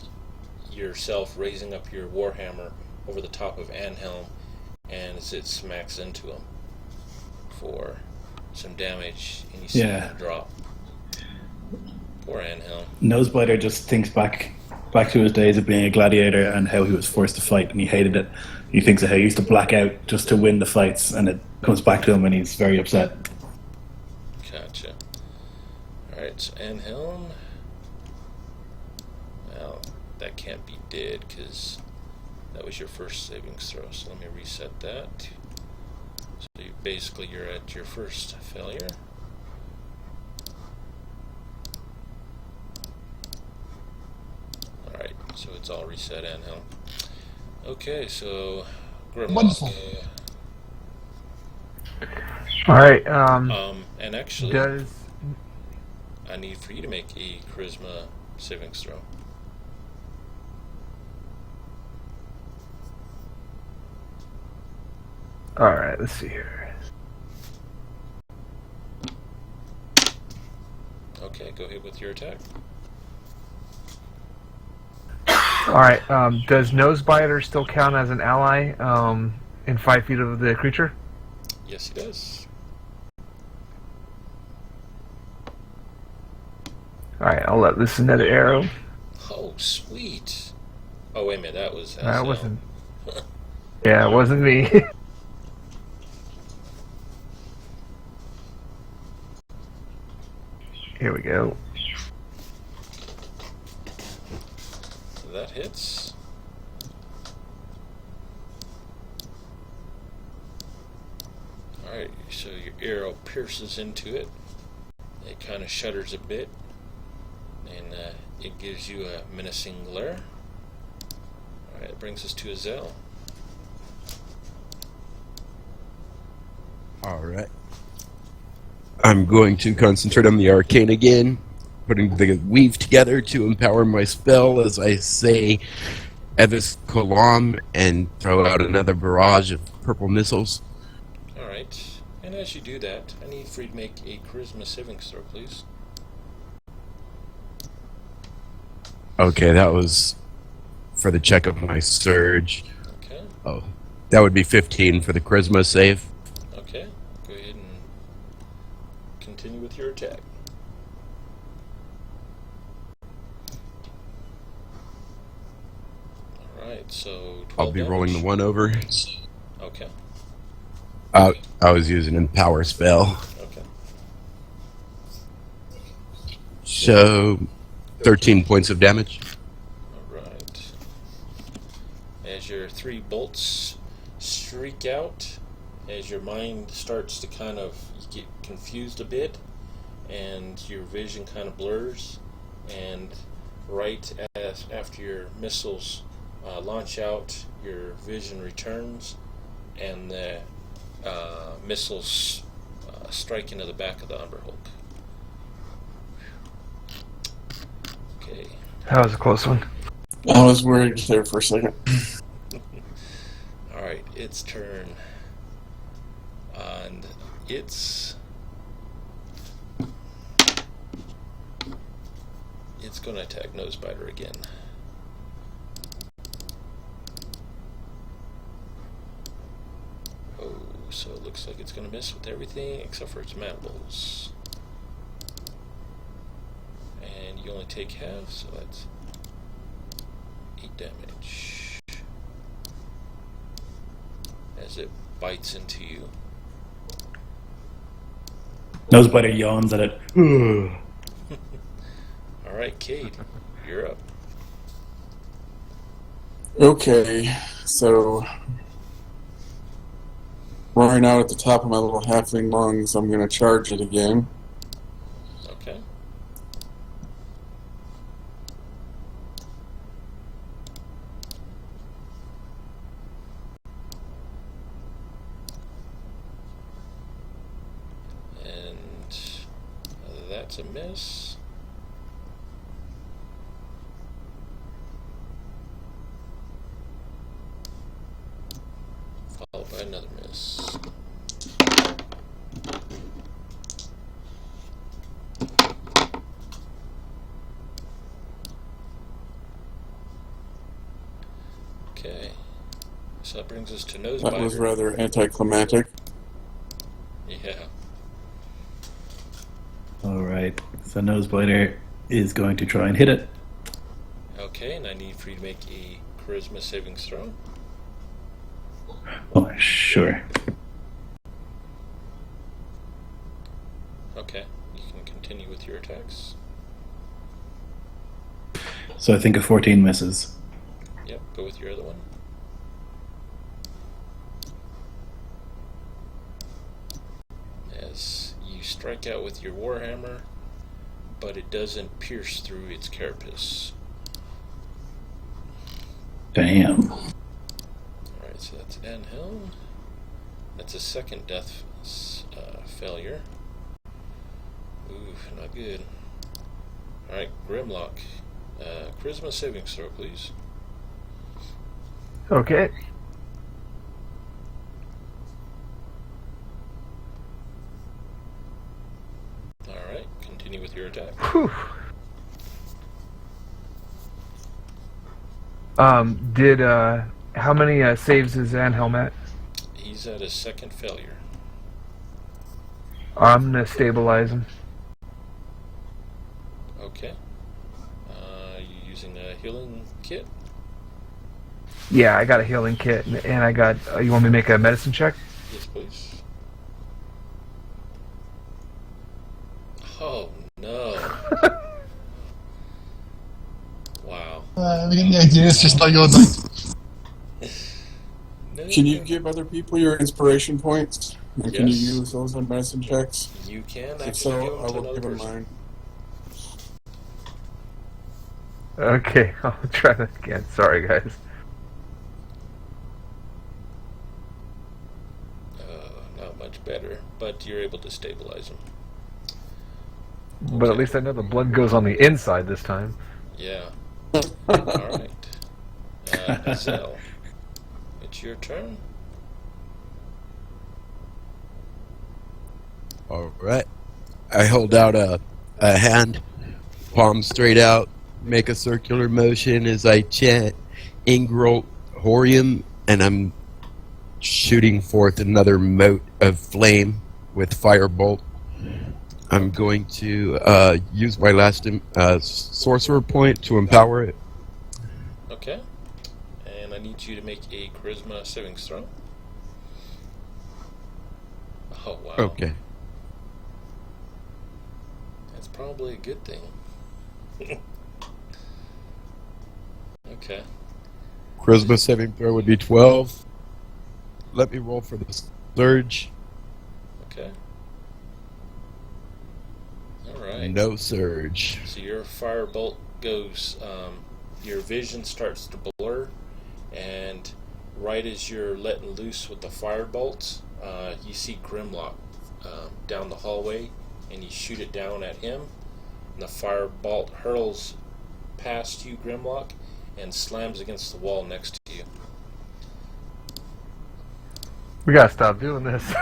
Speaker 2: yourself raising up your warhammer over the top of Anhelm, and as it smacks into him for some damage, and you see him drop. Poor Anhelm.
Speaker 5: Nosebiter just thinks back to his days of being a gladiator and how he was forced to fight and he hated it. He thinks of how he used to black out just to win the fights, and it comes back to him and he's very upset.
Speaker 2: Gotcha. Alright, so Anhelm. Well, that can't be dead because that was your first savings throw. So let me reset that. So you're at your first failure. Alright, so it's all reset, Anhelm. Okay, so Grimlock.
Speaker 1: Wonderful.
Speaker 3: Alright,
Speaker 2: And actually,
Speaker 3: does...
Speaker 2: I need for you to make a charisma savings throw.
Speaker 3: Alright, let's see here.
Speaker 2: Okay, go ahead with your attack.
Speaker 3: Alright, does Nosebiter still count as an ally in 5 feet of the creature?
Speaker 2: Yes, he does.
Speaker 3: Alright, I'll let this another arrow.
Speaker 2: Oh, sweet. Oh, wait a minute, that was...
Speaker 3: That wasn't... Yeah, it wasn't me. Here we go.
Speaker 2: That hits. Alright, so your arrow pierces into it. It kind of shudders a bit. And it gives you a menacing glare. Alright, it brings us to Azel.
Speaker 6: Alright. I'm going to concentrate on the arcane again, putting the weave together to empower my spell as I say Evis Kolam and throw out another barrage of purple missiles.
Speaker 2: Alright, and as you do that, I need for you to make a charisma savings throw, please.
Speaker 6: Okay, that was for the check of my surge.
Speaker 2: Okay,
Speaker 6: Oh, that would be 15 for the charisma save.
Speaker 2: okay. Go ahead and continue with your attack. Alright, so 12
Speaker 6: I'll be rolling the
Speaker 2: damage.
Speaker 6: 1 over.
Speaker 2: Okay,
Speaker 6: I was using an empower spell.
Speaker 2: okay.
Speaker 6: So 13 points of damage.
Speaker 2: Alright. As your 3 bolts streak out, as your mind starts to kind of get confused a bit, and your vision kind of blurs, and right as after your missiles launch out, your vision returns, and the missiles strike into the back of the Umberhulk. Okay.
Speaker 3: That was a close one.
Speaker 4: I was worried there for a second.
Speaker 2: Alright, its turn. And it's going to attack Nosebiter again. Oh, so it looks like it's going to miss with everything except for its mandibles. And you only take half, so that's 8 damage. As it bites into you.
Speaker 5: Nosebiter yawns at it.
Speaker 2: Alright, Cade, you're up.
Speaker 4: Okay, so roaring out at the top of my little halfling lungs, I'm going to charge it again.
Speaker 2: Okay. And that's a miss. Another miss. Okay. So that brings us to Nosebiter.
Speaker 4: That was rather anticlimactic.
Speaker 2: Yeah.
Speaker 5: Alright, so Nosebiter is going to try and hit it.
Speaker 2: Okay, and I need for you to make a charisma saving throw.
Speaker 5: Oh, sure.
Speaker 2: Okay, you can continue with your attacks.
Speaker 5: So I think a 14 misses.
Speaker 2: Yep, go with your other one. As you strike out with your warhammer, but it doesn't pierce through its carapace.
Speaker 5: Damn.
Speaker 2: Alright, so that's Anhelm. That's a second death failure. Ooh, not good. Alright, Grimlock. Charisma saving throw, please.
Speaker 3: Okay.
Speaker 2: Alright, continue with your attack.
Speaker 3: Whew. Did how many saves is Anhelm at?
Speaker 2: He's at his second failure.
Speaker 3: I'm gonna stabilize him.
Speaker 2: Okay. You using a healing kit?
Speaker 3: Yeah, I got a healing kit, and I got. You want me to make a medicine check?
Speaker 2: Yes, please. Oh, no. Wow.
Speaker 1: We get the idea. It's just like your dice.
Speaker 2: No,
Speaker 4: Can you give other people your inspiration points? And can you
Speaker 2: Yes.
Speaker 4: use those on medicine checks?
Speaker 2: You can
Speaker 4: If
Speaker 2: actually
Speaker 4: so,
Speaker 2: give
Speaker 4: I
Speaker 2: them to
Speaker 4: will
Speaker 2: another
Speaker 4: give them
Speaker 2: person.
Speaker 4: mine.
Speaker 3: Okay, I'll try that again. Sorry, guys.
Speaker 2: Not much better, but you're able to stabilize them.
Speaker 3: But at least I know the blood goes on the inside this time.
Speaker 2: Yeah. Alright. Azel, it's your turn.
Speaker 6: Alright. I hold out a hand, palm straight out, make a circular motion as I chant Ingrol Horium, and I'm shooting forth another mote of flame with firebolt. I'm going to use my last sorcerer point to empower it.
Speaker 2: Okay. And I need you to make a charisma saving throw. Oh, wow.
Speaker 6: Okay.
Speaker 2: That's probably a good thing. Okay.
Speaker 6: Charisma saving throw would be 12. Let me roll for the surge.
Speaker 2: Okay. Alright.
Speaker 6: No surge.
Speaker 2: So your firebolt goes, your vision starts to blur, and right as you're letting loose with the firebolts, you see Grimlock down the hallway, and you shoot it down at him, and the firebolt hurls past you, Grimlock, and slams against the wall next to you.
Speaker 3: We gotta stop doing this.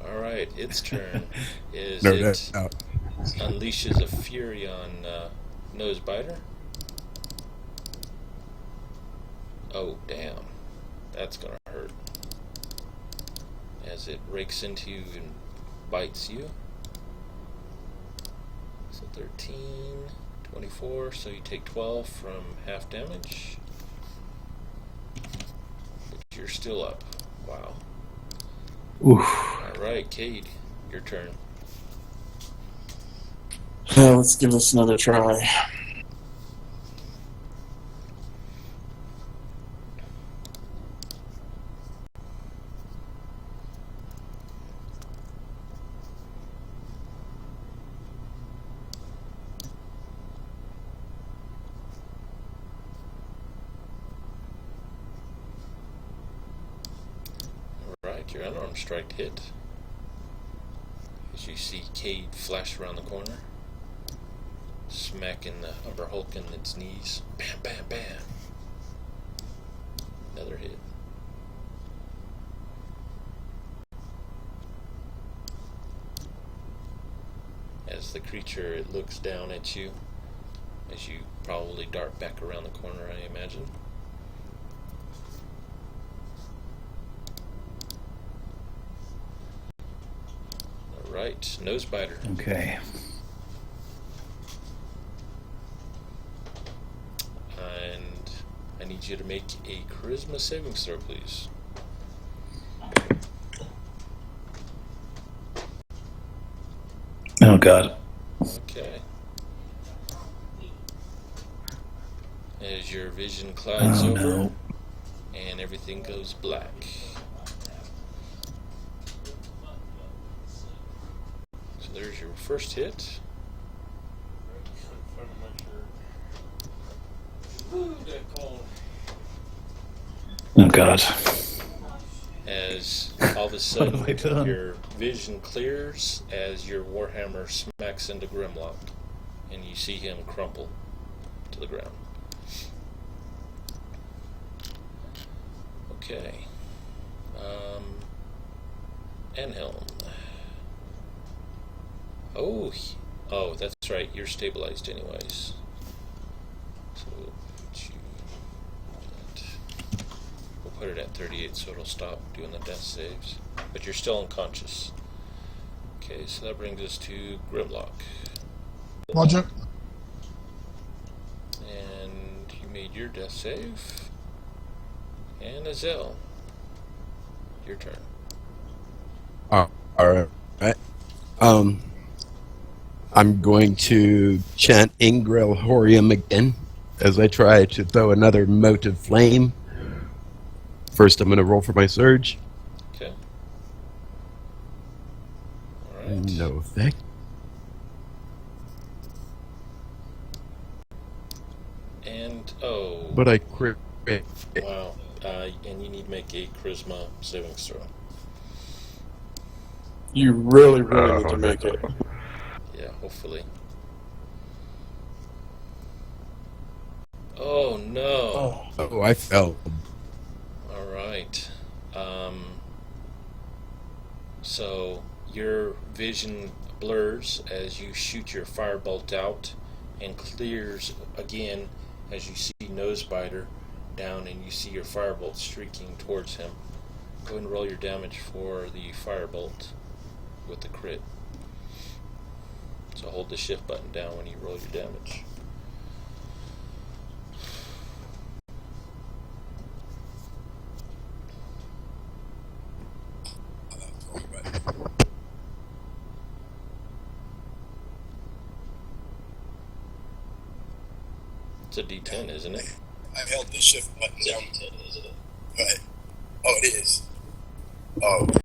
Speaker 2: Alright, its turn. Is
Speaker 6: No,
Speaker 2: it
Speaker 6: no.
Speaker 2: unleashes a fury on Nosebiter. Oh, damn. That's gonna hurt. As it rakes into you and bites you. So 13, 24, so you take 12 from half damage. But you're still up. Wow.
Speaker 5: Oof.
Speaker 2: Alright, Cade, your turn.
Speaker 4: Let's give this another try.
Speaker 2: Alright, your unarmed strike hit. As you see Cade flash around the corner, smacking the upper Hulk in its knees. Bam, bam, bam. Another hit. the creature, it looks down at you as you probably dart back around the corner, I imagine. Alright, Nosebiter.
Speaker 5: Okay.
Speaker 2: And I need you to make a charisma savings throw, please.
Speaker 5: Oh God.
Speaker 2: Okay. As your vision clouds
Speaker 5: Oh
Speaker 2: over
Speaker 5: no.
Speaker 2: and everything goes black. So there's your first hit.
Speaker 5: Oh God.
Speaker 2: As all of a
Speaker 5: What have I
Speaker 2: sudden
Speaker 5: done?
Speaker 2: your vision clears as your warhammer smacks into Grimlock and you see him crumple to the ground. Okay. Anhelm. Oh, that's right. You're stabilized anyways. So we'll put it at 38, so it'll stop doing the death saves. But you're still unconscious. Okay, so that brings us to Grimlock.
Speaker 1: Roger.
Speaker 2: And you made your death save. And Azel, your turn.
Speaker 6: All right. I'm going to chant Ingrel Horium again as I try to throw another mote of flame. First, I'm going to roll for my surge.
Speaker 2: Okay. Alright.
Speaker 6: No effect.
Speaker 2: And,
Speaker 6: But I crit.
Speaker 2: wow. And you need to make a charisma savings throw.
Speaker 4: You really need to make it.
Speaker 2: Yeah, hopefully. Oh no.
Speaker 6: Oh, I fell.
Speaker 2: Alright. So your vision blurs as you shoot your firebolt out and clears again as you see Nosebiter down and you see your firebolt streaking towards him. Go ahead and roll your damage for the firebolt with the crit. So hold the shift button down when you roll your damage. It's a D10, isn't it?
Speaker 7: I held the shift button down. Right. Oh, it is. Oh.